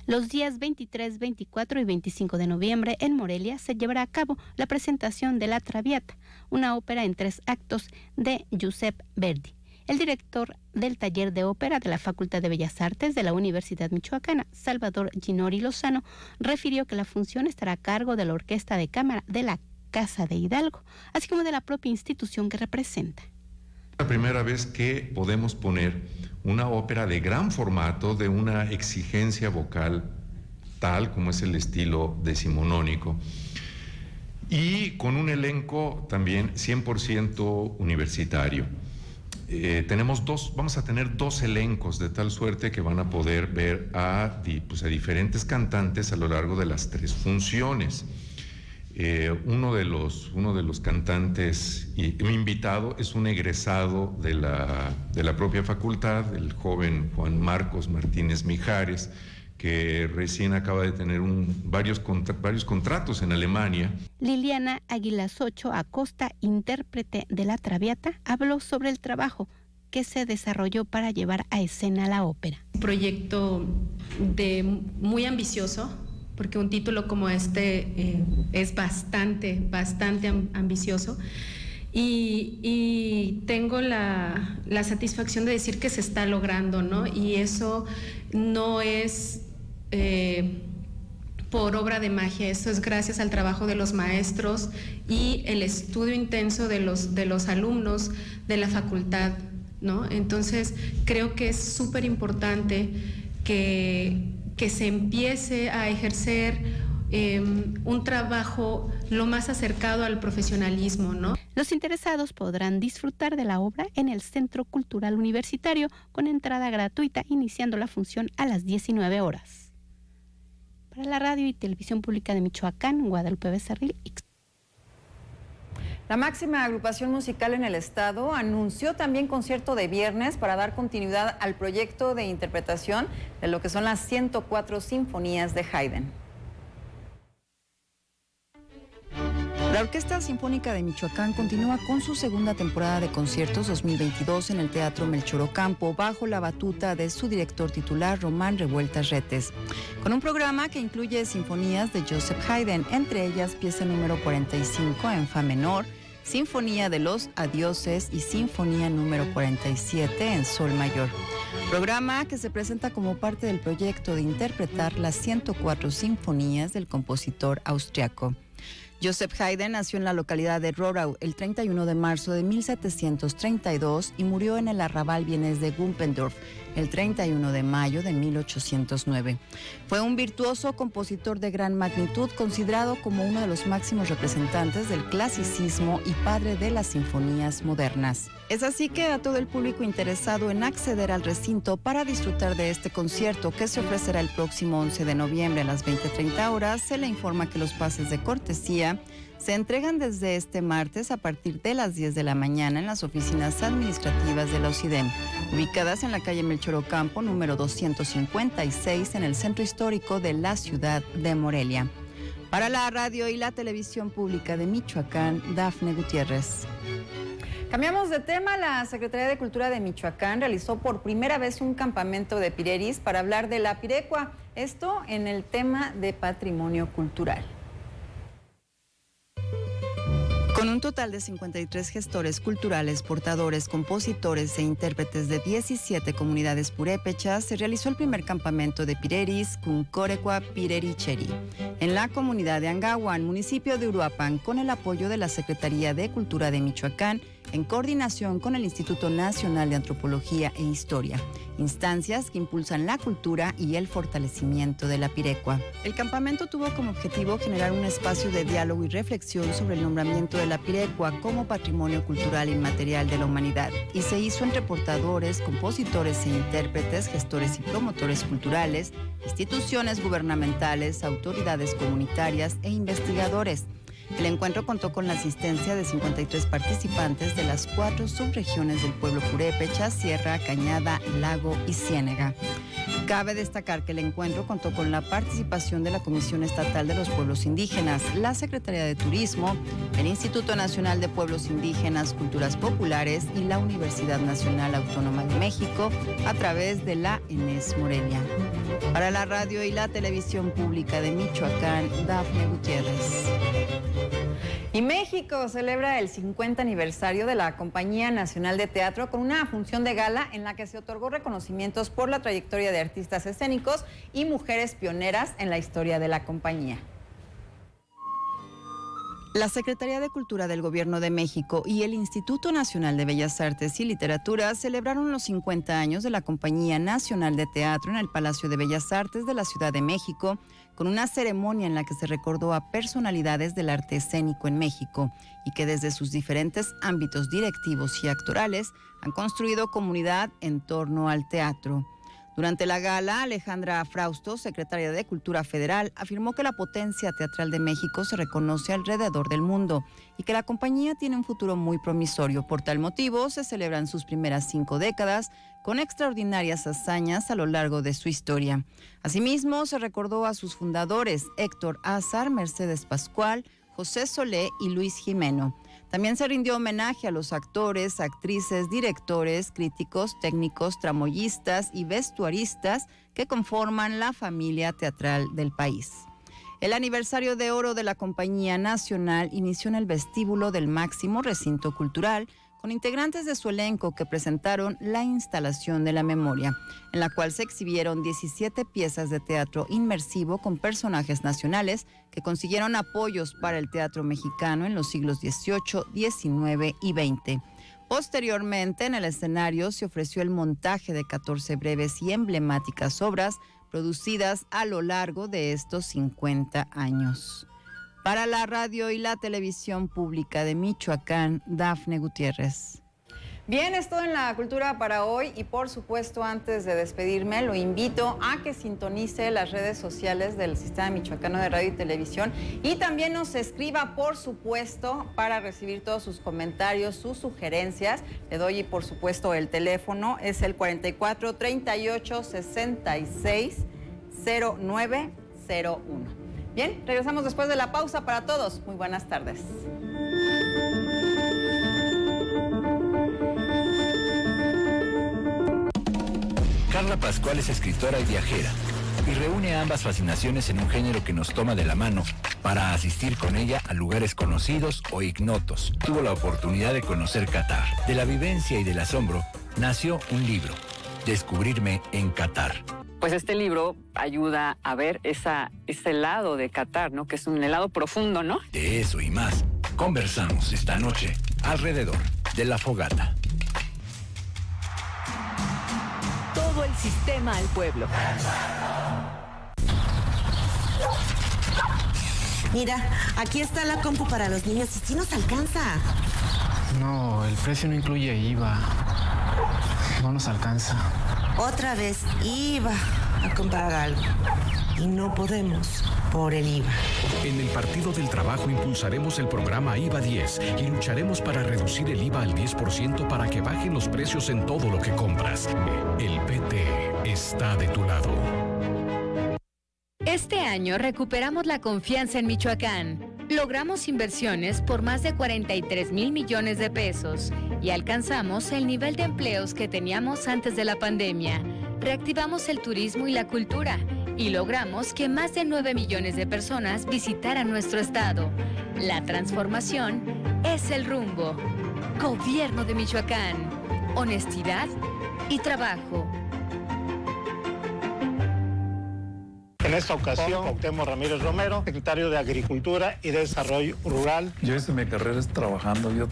Los días 23, 24 y 25 de noviembre en Morelia se llevará a cabo la presentación de La Traviata, una ópera en 3 actos de Giuseppe Verdi. El director del taller de ópera de la Facultad de Bellas Artes de la Universidad Michoacana, Salvador Ginori Lozano, refirió que la función estará a cargo de la Orquesta de Cámara de la Casa de Hidalgo, así como de la propia institución que representa. La primera vez que podemos poner una ópera de gran formato, de una exigencia vocal tal como es el estilo decimonónico, y con un elenco también 100% universitario. Vamos a tener 2 elencos, de tal suerte que van a poder ver a diferentes cantantes a lo largo de las 3 funciones. Uno de los cantantes invitado es un egresado de la propia facultad, el joven Juan Marcos Martínez Mijares, que recién acaba de tener varios contratos en Alemania. Liliana Aguilasocho Acosta, intérprete de La Traviata, habló sobre el trabajo que se desarrolló para llevar a escena la ópera. Un proyecto muy ambicioso, porque un título como este es bastante ambicioso. Y tengo la satisfacción de decir que se está logrando, ¿no? Y eso no es por obra de magia, eso es gracias al trabajo de los maestros y el estudio intenso de los alumnos de la facultad, ¿no? Entonces creo que es súper importante que se empiece a ejercer un trabajo lo más acercado al profesionalismo, ¿no? Los interesados podrán disfrutar de la obra en el Centro Cultural Universitario con entrada gratuita, iniciando la función a las 19 horas. Para la Radio y Televisión Pública de Michoacán, Guadalupe Becerril. La máxima agrupación musical en el estado anunció también concierto de viernes para dar continuidad al proyecto de interpretación de lo que son las 104 sinfonías de Haydn. La Orquesta Sinfónica de Michoacán continúa con su segunda temporada de conciertos 2022 en el Teatro Melchor Ocampo, bajo la batuta de su director titular, Román Revueltas Retes, con un programa que incluye sinfonías de Joseph Haydn, entre ellas pieza número 45 en fa menor, Sinfonía de los Adioses y Sinfonía número 47 en sol mayor. Programa que se presenta como parte del proyecto de interpretar las 104 sinfonías del compositor austriaco. Joseph Haydn nació en la localidad de Rohrau el 31 de marzo de 1732 y murió en el arrabal vienés de Gumpendorf el 31 de mayo de 1809. Fue un virtuoso compositor de gran magnitud, considerado como uno de los máximos representantes del clasicismo y padre de las sinfonías modernas. Es así que a todo el público interesado en acceder al recinto para disfrutar de este concierto, que se ofrecerá el próximo 11 de noviembre a las 20:30 horas, se le informa que los pases de cortesía se entregan desde este martes a partir de las 10 de la mañana en las oficinas administrativas de la OCIDEM, ubicadas en la calle Melchor Ocampo, número 256, en el centro histórico de la ciudad de Morelia. Para la Radio y la Televisión Pública de Michoacán, Dafne Gutiérrez. Cambiamos de tema. La Secretaría de Cultura de Michoacán realizó por primera vez un campamento de pireris para hablar de la pirecua. Esto en el tema de patrimonio cultural. Con un total de 53 gestores culturales, portadores, compositores e intérpretes de 17 comunidades purépechas, se realizó el primer campamento de pireris Cuncorecua Pirericheri en la comunidad de Angahuan, municipio de Uruapan, con el apoyo de la Secretaría de Cultura de Michoacán, en coordinación con el Instituto Nacional de Antropología e Historia, instancias que impulsan la cultura y el fortalecimiento de la pirecua. El campamento tuvo como objetivo generar un espacio de diálogo y reflexión sobre el nombramiento de la pirecua como patrimonio cultural inmaterial de la humanidad, y se hizo entre portadores, compositores e intérpretes, gestores y promotores culturales, instituciones gubernamentales, autoridades comunitarias e investigadores. El encuentro contó con la asistencia de 53 participantes de las 4 subregiones del pueblo purépecha: Sierra, Cañada, Lago y Ciénega. Cabe destacar que el encuentro contó con la participación de la Comisión Estatal de los Pueblos Indígenas, la Secretaría de Turismo, el Instituto Nacional de Pueblos Indígenas, Culturas Populares y la Universidad Nacional Autónoma de México, a través de la ENES Morelia. Para la radio y la televisión pública de Michoacán, Dafne Gutiérrez. Y México celebra el 50 aniversario de la Compañía Nacional de Teatro con una función de gala en la que se otorgó reconocimientos por la trayectoria de artistas escénicos y mujeres pioneras en la historia de la compañía. La Secretaría de Cultura del Gobierno de México y el Instituto Nacional de Bellas Artes y Literatura celebraron los 50 años de la Compañía Nacional de Teatro en el Palacio de Bellas Artes de la Ciudad de México, con una ceremonia en la que se recordó a personalidades del arte escénico en México y que desde sus diferentes ámbitos directivos y actorales han construido comunidad en torno al teatro. Durante la gala, Alejandra Frausto, secretaria de Cultura Federal, afirmó que la potencia teatral de México se reconoce alrededor del mundo y que la compañía tiene un futuro muy promisorio. Por tal motivo, se celebran sus primeras 5 décadas con extraordinarias hazañas a lo largo de su historia. Asimismo, se recordó a sus fundadores, Héctor Azar, Mercedes Pascual, José Solé y Luis Jimeno. También se rindió homenaje a los actores, actrices, directores, críticos, técnicos, tramoyistas y vestuaristas que conforman la familia teatral del país. El aniversario de oro de la Compañía Nacional inició en el vestíbulo del máximo recinto cultural, con integrantes de su elenco que presentaron la instalación de la memoria, en la cual se exhibieron 17 piezas de teatro inmersivo con personajes nacionales que consiguieron apoyos para el teatro mexicano en los siglos XVIII, XIX y XX. Posteriormente, en el escenario se ofreció el montaje de 14 breves y emblemáticas obras producidas a lo largo de estos 50 años. Para la radio y la televisión pública de Michoacán, Dafne Gutiérrez. Bien, es todo en la cultura para hoy y por supuesto antes de despedirme lo invito a que sintonice las redes sociales del Sistema Michoacano de Radio y Televisión y también nos escriba por supuesto para recibir todos sus comentarios, sus sugerencias. Le doy por supuesto el teléfono, es el 44 38 66 0901. Bien, regresamos después de la pausa para todos. Muy buenas tardes. Carla Pascual es escritora y viajera y reúne ambas fascinaciones en un género que nos toma de la mano para asistir con ella a lugares conocidos o ignotos. Tuvo la oportunidad de conocer Qatar. De la vivencia y del asombro nació un libro, Descubrirme en Qatar. Pues este libro ayuda a ver ese lado de Qatar, ¿no? Que es un helado profundo, ¿no? De eso y más, conversamos esta noche alrededor de la fogata. Todo el sistema al pueblo. Mira, aquí está la compu para los niños y sí nos alcanza. No, el precio no incluye IVA. No nos alcanza. Otra vez iba a comprar algo y no podemos por el IVA. En el Partido del Trabajo impulsaremos el programa IVA 10 y lucharemos para reducir el IVA al 10% para que bajen los precios en todo lo que compras. El PT está de tu lado. Este año recuperamos la confianza en Michoacán. Logramos inversiones por más de 43,000 millones de pesos y alcanzamos el nivel de empleos que teníamos antes de la pandemia. Reactivamos el turismo y la cultura y logramos que más de 9 millones de personas visitaran nuestro estado. La transformación es el rumbo. Gobierno de Michoacán. Honestidad y trabajo. En esta ocasión, Cuauhtémoc Ramírez Romero, secretario de Agricultura y Desarrollo Rural. Yo hice mi carrera trabajando, yo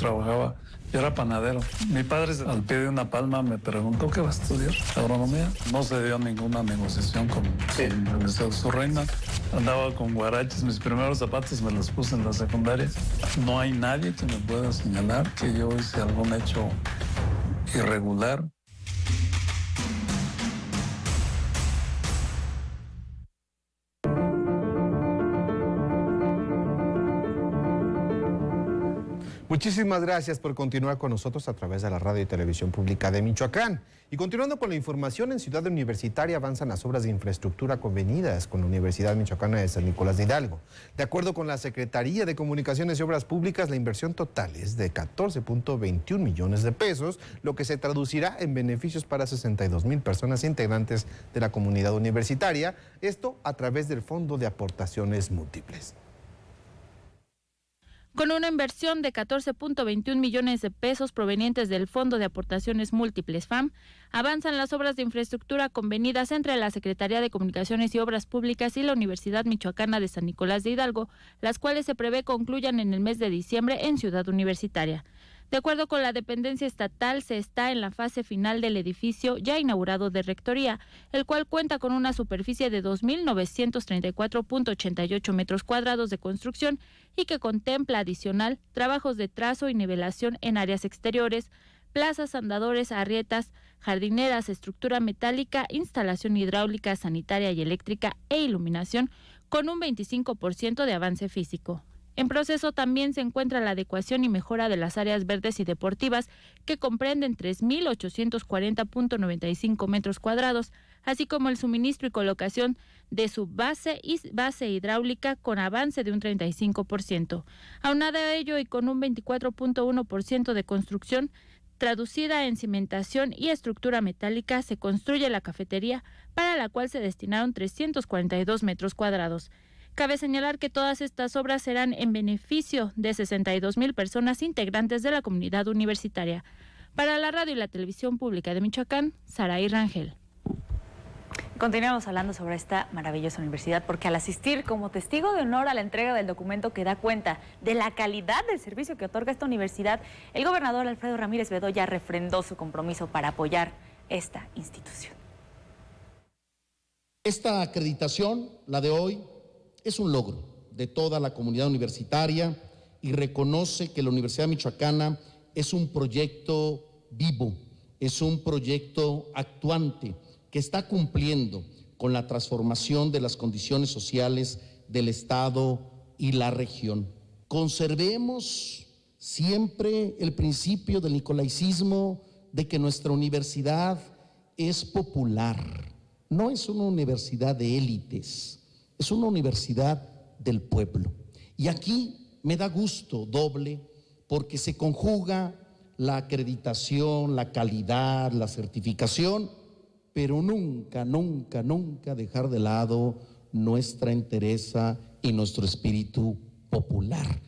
era panadero. Mi padre al pie de una palma me preguntó qué va a estudiar, agronomía. No se dio ninguna negociación con el Estado de su reina. Andaba con guaraches, mis primeros zapatos me los puse en la secundaria. No hay nadie que me pueda señalar que yo hice algún hecho irregular. Muchísimas gracias por continuar con nosotros a través de la radio y televisión pública de Michoacán. Y continuando con la información, en Ciudad Universitaria avanzan las obras de infraestructura convenidas con la Universidad Michoacana de San Nicolás de Hidalgo. De acuerdo con la Secretaría de Comunicaciones y Obras Públicas, la inversión total es de 14.21 millones de pesos, lo que se traducirá en beneficios para 62,000 personas integrantes de la comunidad universitaria, esto a través del Fondo de Aportaciones Múltiples. Con una inversión de 14.21 millones de pesos provenientes del Fondo de Aportaciones Múltiples FAM, avanzan las obras de infraestructura convenidas entre la Secretaría de Comunicaciones y Obras Públicas y la Universidad Michoacana de San Nicolás de Hidalgo, las cuales se prevé concluyan en el mes de diciembre en Ciudad Universitaria. De acuerdo con la dependencia estatal, se está en la fase final del edificio ya inaugurado de rectoría, el cual cuenta con una superficie de 2.934.88 metros cuadrados de construcción y que contempla adicional trabajos de trazo y nivelación en áreas exteriores, plazas, andadores, arrietas, jardineras, estructura metálica, instalación hidráulica, sanitaria y eléctrica e iluminación, con un 25% de avance físico. En proceso también se encuentra la adecuación y mejora de las áreas verdes y deportivas, que comprenden 3.840.95 metros cuadrados, así como el suministro y colocación de su base y base hidráulica con avance de un 35%. Aunado a ello y con un 24.1% de construcción traducida en cimentación y estructura metálica, se construye la cafetería, para la cual se destinaron 342 metros cuadrados. Cabe señalar que todas estas obras serán en beneficio de 62,000 personas integrantes de la comunidad universitaria. Para la radio y la televisión pública de Michoacán, Saraí Rangel. Continuamos hablando sobre esta maravillosa universidad, porque al asistir como testigo de honor a la entrega del documento que da cuenta de la calidad del servicio que otorga esta universidad, el gobernador Alfredo Ramírez Bedoya refrendó su compromiso para apoyar esta institución. Esta acreditación, la de hoy, es un logro de toda la comunidad universitaria y reconoce que la Universidad Michoacana es un proyecto vivo, es un proyecto actuante que está cumpliendo con la transformación de las condiciones sociales del Estado y la región. Conservemos siempre el principio del nicolaicismo de que nuestra universidad es popular, no es una universidad de élites. Es una universidad del pueblo. Y aquí me da gusto doble porque se conjuga la acreditación, la calidad, la certificación, pero nunca, nunca, nunca dejar de lado nuestra entereza y nuestro espíritu popular.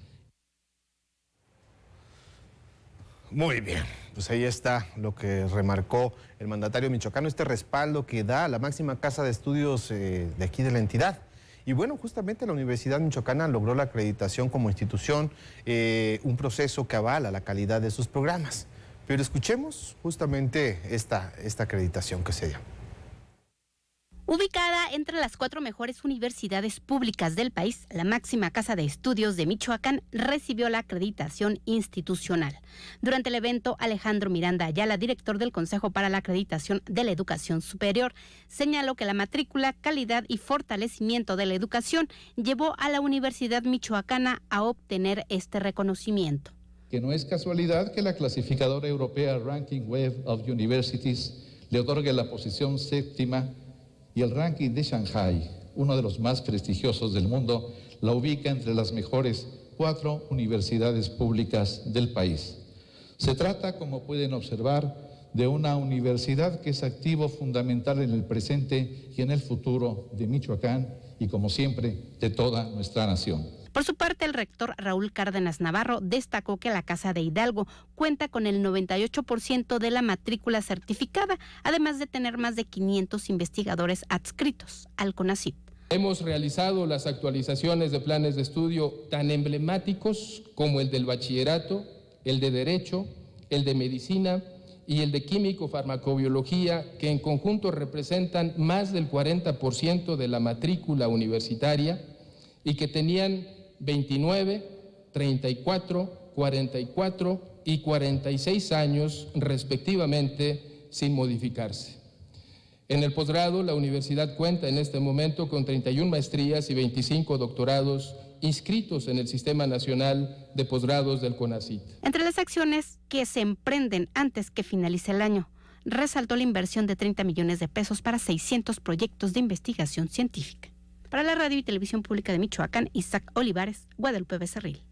Muy bien, pues ahí está lo que remarcó el mandatario michoacano, este respaldo que da a la máxima casa de estudios de aquí de la entidad. Y bueno, justamente la Universidad Michoacana logró la acreditación como institución, un proceso que avala la calidad de sus programas. Pero escuchemos justamente esta acreditación que se dio. Ubicada entre las 4 mejores universidades públicas del país, la máxima casa de estudios de Michoacán recibió la acreditación institucional. Durante el evento, Alejandro Miranda Ayala, director del Consejo para la Acreditación de la Educación Superior, señaló que la matrícula, calidad y fortalecimiento de la educación llevó a la Universidad Michoacana a obtener este reconocimiento. Que no es casualidad que la clasificadora europea Ranking Web of Universities le otorgue la posición 7ª y el ranking de Shanghai, uno de los más prestigiosos del mundo, la ubica entre las mejores 4 universidades públicas del país. Se trata, como pueden observar, de una universidad que es activo fundamental en el presente y en el futuro de Michoacán y, como siempre, de toda nuestra nación. Por su parte, el rector Raúl Cárdenas Navarro destacó que la Casa de Hidalgo cuenta con el 98% de la matrícula certificada, además de tener más de 500 investigadores adscritos al CONACYT. Hemos realizado las actualizaciones de planes de estudio tan emblemáticos como el del bachillerato, el de Derecho, el de Medicina y el de Químico-Farmacobiología, que en conjunto representan más del 40% de la matrícula universitaria y que tenían 29, 34, 44 y 46 años respectivamente sin modificarse. En el posgrado, la universidad cuenta en este momento con 31 maestrías y 25 doctorados inscritos en el Sistema Nacional de Posgrados del CONACYT. Entre las acciones que se emprenden antes que finalice el año, resaltó la inversión de 30 millones de pesos para 600 proyectos de investigación científica. Para la Radio y Televisión Pública de Michoacán, Isaac Olivares, Guadalupe Becerril.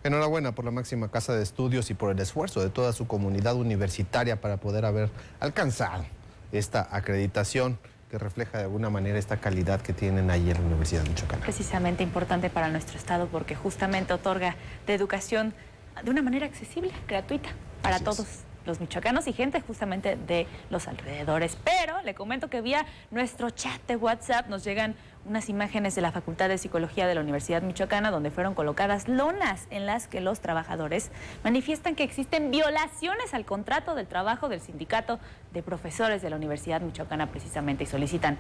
Enhorabuena por la máxima casa de estudios y por el esfuerzo de toda su comunidad universitaria para poder haber alcanzado esta acreditación que refleja de alguna manera esta calidad que tienen ahí en la Universidad Michoacana. Precisamente importante para nuestro estado porque justamente otorga de educación de una manera accesible, gratuita, para todos los michoacanos y gente justamente de los alrededores. Pero le comento que vía nuestro chat de WhatsApp nos llegan unas imágenes de la Facultad de Psicología de la Universidad Michoacana donde fueron colocadas lonas en las que los trabajadores manifiestan que existen violaciones al contrato del trabajo del sindicato de profesores de la Universidad Michoacana precisamente y solicitan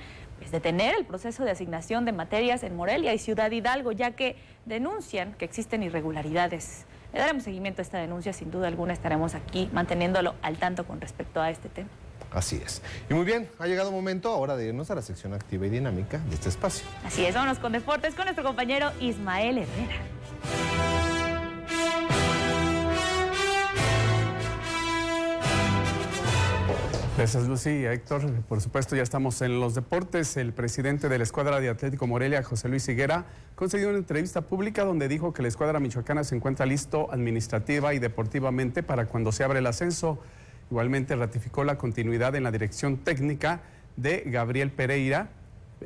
detener el proceso de asignación de materias en Morelia y Ciudad Hidalgo ya que denuncian que existen irregularidades. Le daremos seguimiento a esta denuncia, sin duda alguna estaremos aquí manteniéndolo al tanto con respecto a este tema. Así es. Y muy bien, ha llegado el momento ahora de irnos a la sección activa y dinámica de este espacio. Así es, vámonos con deportes con nuestro compañero Ismael Herrera. Gracias, Lucy. Héctor, por supuesto, ya estamos en los deportes. El presidente de la escuadra de Atlético Morelia, José Luis Higuera, concedió una entrevista pública donde dijo que la escuadra michoacana se encuentra listo administrativa y deportivamente para cuando se abre el ascenso. Igualmente ratificó la continuidad en la dirección técnica de Gabriel Pereira.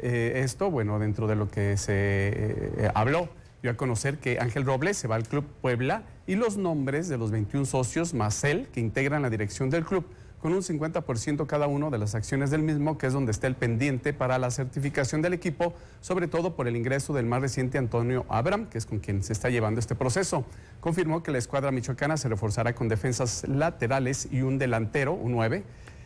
Esto, bueno, dentro de lo que se habló, dio a conocer que Ángel Robles se va al Club Puebla y los nombres de los 21 socios más él que integran la dirección del club, con un 50% cada uno de las acciones del mismo, que es donde está el pendiente para la certificación del equipo, sobre todo por el ingreso del más reciente Antonio Abraham, que es con quien se está llevando este proceso. Confirmó que la escuadra michoacana se reforzará con defensas laterales y un delantero, un 9.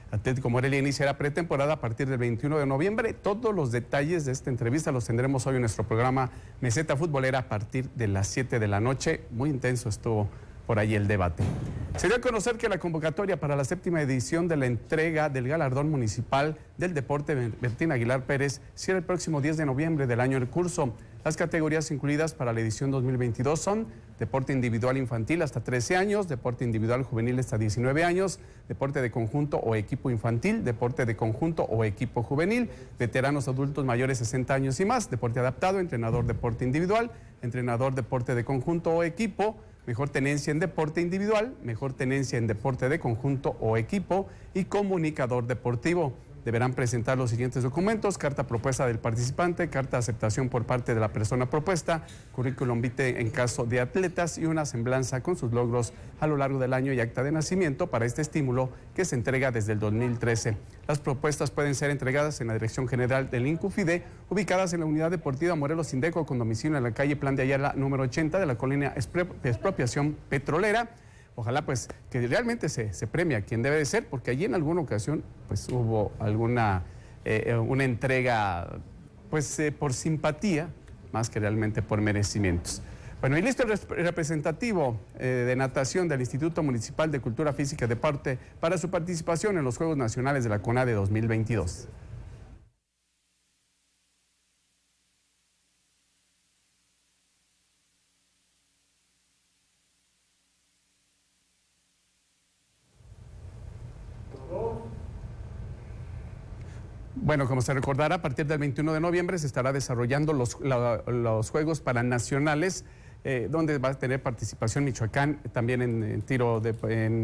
Atlético Morelia iniciará pretemporada a partir del 21 de noviembre. Todos los detalles de esta entrevista los tendremos hoy en nuestro programa Meseta Futbolera a partir de las 7 de la noche. Muy intenso estuvo por ahí el debate. Se dio a conocer que la convocatoria para la 7ª edición de la entrega del galardón municipal del deporte Bertín Aguilar Pérez será el próximo 10 de noviembre del año en curso. Las categorías incluidas para la edición 2022 son deporte individual infantil hasta 13 años, deporte individual juvenil hasta 19 años, deporte de conjunto o equipo infantil, deporte de conjunto o equipo juvenil, veteranos adultos mayores 60 años y más, deporte adaptado, entrenador deporte individual, entrenador deporte de conjunto o equipo, mejor tenencia en deporte individual, mejor tenencia en deporte de conjunto o equipo y comunicador deportivo. Deberán presentar los siguientes documentos: carta propuesta del participante, carta de aceptación por parte de la persona propuesta, currículum vitae en caso de atletas y una semblanza con sus logros a lo largo del año y acta de nacimiento para este estímulo que se entrega desde el 2013. Las propuestas pueden ser entregadas en la Dirección General del INCUFIDE, ubicadas en la Unidad Deportiva Morelos Indeco, con domicilio en la calle Plan de Ayala número 80 de la colonia Expropiación Petrolera. Ojalá pues que realmente se premie a quien debe de ser, porque allí en alguna ocasión pues hubo alguna una entrega pues por simpatía más que realmente por merecimientos. Bueno, y listo el representativo de natación del Instituto Municipal de Cultura Física y Deporte para su participación en los Juegos Nacionales de la CONADE 2022. Bueno, como se recordará, a partir del 21 de noviembre se estará desarrollando los Juegos Paranacionales, donde va a tener participación Michoacán también en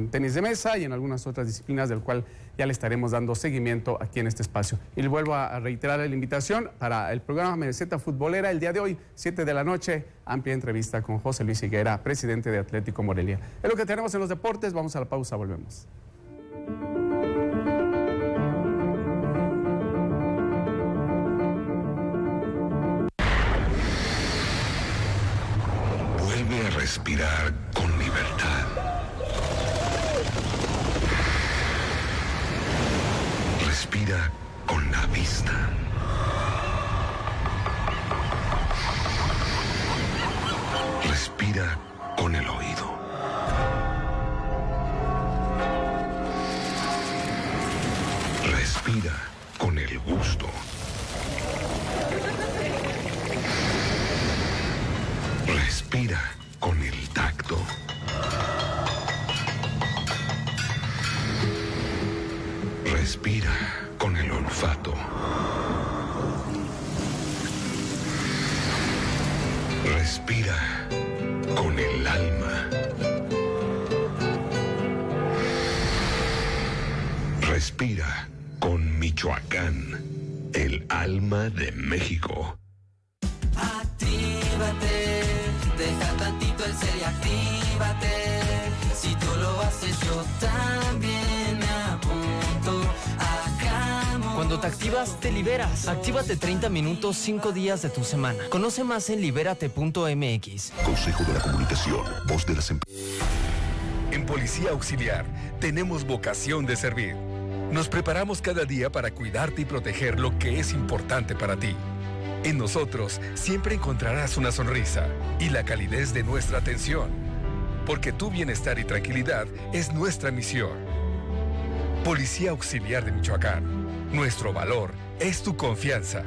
tenis de mesa y en algunas otras disciplinas, del cual ya le estaremos dando seguimiento aquí en este espacio. Y le vuelvo a reiterar la invitación para el programa Meseta Futbolera el día de hoy, 7 de la noche, amplia entrevista con José Luis Higuera, presidente de Atlético Morelia. Es lo que tenemos en los deportes, vamos a la pausa, volvemos. Vuelve a respirar con libertad. Respira con la vista. Respira con el oído. Respira con el gusto. Respira con el tacto. Respira con el olfato. Respira con el alma. Respira con Michoacán, el alma de México. Actívate, deja tantito el cel y actívate. Si tú lo haces, yo también me apunto. Hagamos. Cuando te activas, te liberas. Actívate 30 minutos, 5 días de tu semana. Conoce más en libérate.mx. Consejo de la Comunicación, voz de las empresas. En Policía Auxiliar tenemos vocación de servir. Nos preparamos cada día para cuidarte y proteger lo que es importante para ti. En nosotros siempre encontrarás una sonrisa y la calidez de nuestra atención, porque tu bienestar y tranquilidad es nuestra misión. Policía Auxiliar de Michoacán, nuestro valor es tu confianza.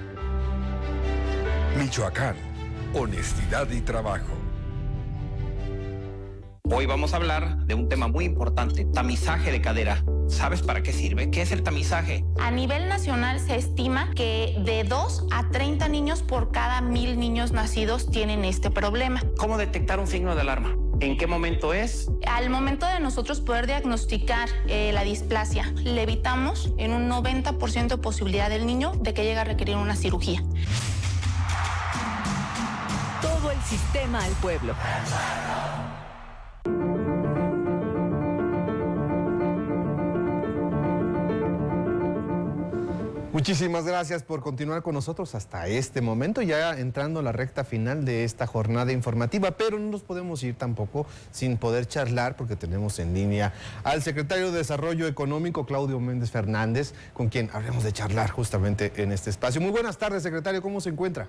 Michoacán, honestidad y trabajo. Hoy vamos a hablar de un tema muy importante, tamizaje de cadera. ¿Sabes para qué sirve? ¿Qué es el tamizaje? A nivel nacional se estima que de 2 a 30 niños por cada 1000 niños nacidos tienen este problema. ¿Cómo detectar un signo de alarma? ¿En qué momento es? Al momento de nosotros poder diagnosticar la displasia, le evitamos en un 90% de posibilidad del niño de que llegue a requerir una cirugía. Todo el sistema al pueblo. Muchísimas gracias por continuar con nosotros hasta este momento, ya entrando a la recta final de esta jornada informativa, pero no nos podemos ir tampoco sin poder charlar, porque tenemos en línea al secretario de Desarrollo Económico, Claudio Méndez Fernández, con quien habremos de charlar justamente en este espacio. Muy buenas tardes, secretario, ¿cómo se encuentra?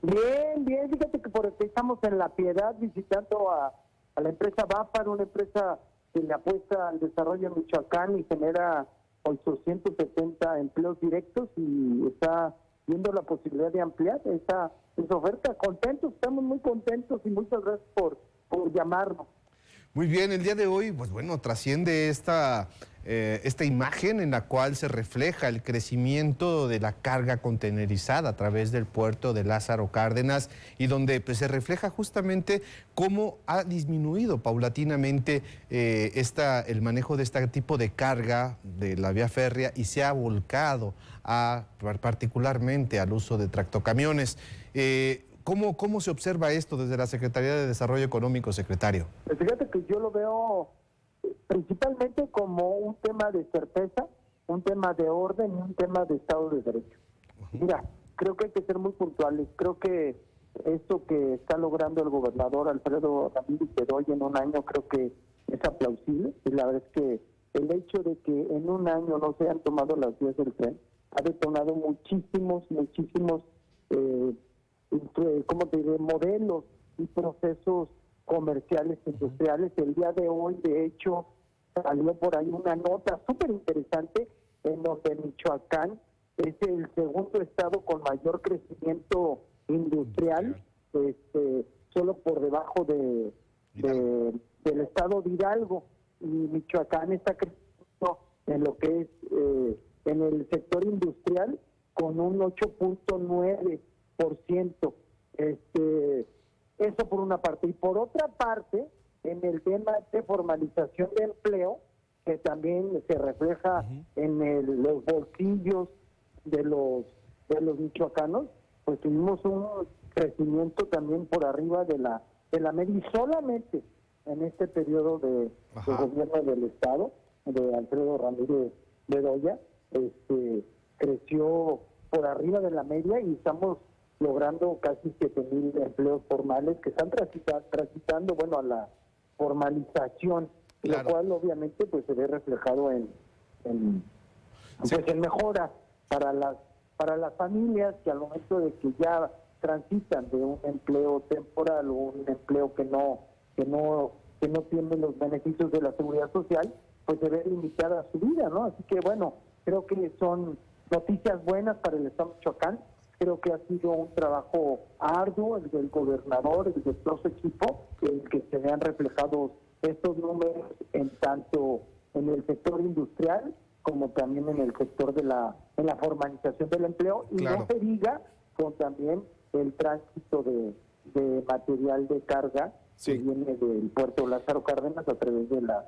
Bien, bien, fíjate que porque estamos en La Piedad visitando a la empresa VAPAR, una empresa que le apuesta al desarrollo en Michoacán y genera 870 empleos directos y está viendo la posibilidad de ampliar esa oferta. Contentos, estamos muy contentos y muchas gracias por llamarnos. Muy bien, el día de hoy, pues bueno, trasciende esta imagen en la cual se refleja el crecimiento de la carga contenerizada a través del puerto de Lázaro Cárdenas y donde pues, se refleja justamente cómo ha disminuido paulatinamente el manejo de este tipo de carga de la vía férrea y se ha volcado particularmente al uso de tractocamiones. ¿Cómo se observa esto desde la Secretaría de Desarrollo Económico, secretario? Pues fíjate que yo lo veo principalmente como un tema de certeza, un tema de orden y un tema de Estado de Derecho. Mira, creo que hay que ser muy puntuales. Creo que esto que está logrando el gobernador Alfredo Ramírez Bedoya en un año creo que es aplausible. Y la verdad es que el hecho de que en un año no se hayan tomado las vías del tren ha detonado muchísimos ¿cómo te diré? Modelos y procesos comerciales, industriales. El día de hoy, de hecho, salió por ahí una nota súper interesante en donde Michoacán es el segundo estado con mayor crecimiento industrial, solo por debajo del estado de Hidalgo. Y Michoacán está creciendo en lo que es en el sector industrial con un 8.9%. Eso por una parte. Y por otra parte, en el tema de formalización de empleo, que también se refleja en los bolsillos de los michoacanos, pues tuvimos un crecimiento también por arriba de la media, y solamente en este periodo de gobierno del Estado, de Alfredo Ramírez Bedoya, creció por arriba de la media y estamos logrando casi 7,000 empleos formales que están transitando, bueno, a la formalización, lo cual obviamente pues se ve reflejado en mejora para las familias que al momento de que ya transitan de un empleo temporal o un empleo que no tiene los beneficios de la seguridad social, pues se ve limitada su vida, ¿no? Así que bueno, creo que son noticias buenas para el Estado de Michoacán. Creo que ha sido un trabajo arduo el del gobernador, el de todo su equipo, en que se vean reflejados estos números en tanto en el sector industrial como también en el sector en la formalización del empleo, y no se diga con también el tránsito de material de carga que viene del puerto Lázaro Cárdenas a través de las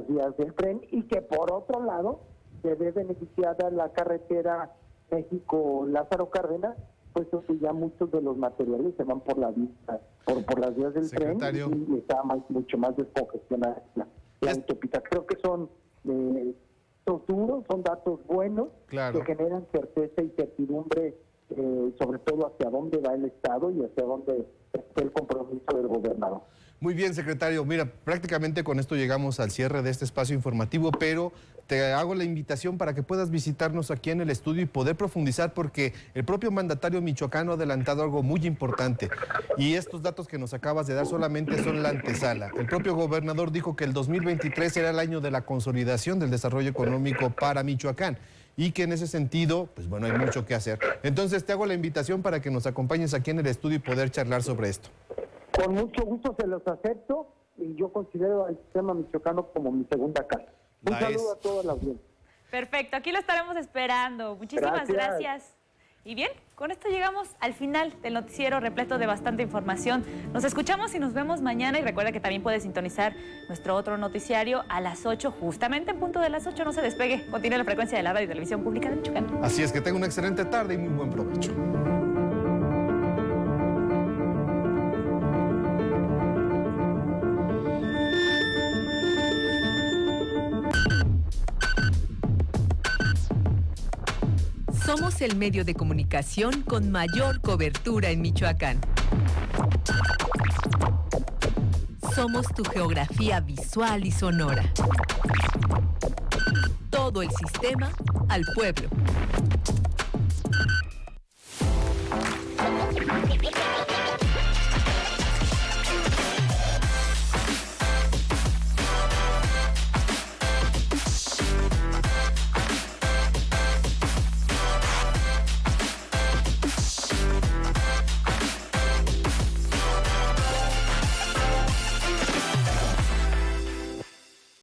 vías del tren, y que por otro lado se ve beneficiada la carretera México-Lázaro Cárdenas, pues ya muchos de los materiales se van por la vía, por las vías del tren, y está mucho más descongestionada la autopista. Creo que son duros, son datos buenos que generan certeza y certidumbre, sobre todo hacia dónde va el Estado y hacia dónde está el compromiso del gobernador. Muy bien, secretario. Mira, prácticamente con esto llegamos al cierre de este espacio informativo, pero te hago la invitación para que puedas visitarnos aquí en el estudio y poder profundizar, porque el propio mandatario michoacano ha adelantado algo muy importante, y estos datos que nos acabas de dar solamente son la antesala. El propio gobernador dijo que el 2023 era el año de la consolidación del desarrollo económico para Michoacán, y que en ese sentido, pues bueno, hay mucho que hacer. Entonces te hago la invitación para que nos acompañes aquí en el estudio y poder charlar sobre esto. Con mucho gusto se los acepto, y yo considero al sistema michoacano como mi segunda casa. Un saludo a toda la audiencia. Perfecto, aquí lo estaremos esperando. Muchísimas gracias. Y bien, con esto llegamos al final del noticiero repleto de bastante información. Nos escuchamos y nos vemos mañana, y recuerda que también puedes sintonizar nuestro otro noticiario a las 8, justamente en punto de las 8. No se despegue, continúe la frecuencia de la radio y televisión pública de Michoacán. Así es, que tenga una excelente tarde y muy buen provecho. Somos el medio de comunicación con mayor cobertura en Michoacán. Somos tu geografía visual y sonora. Todo el sistema al pueblo.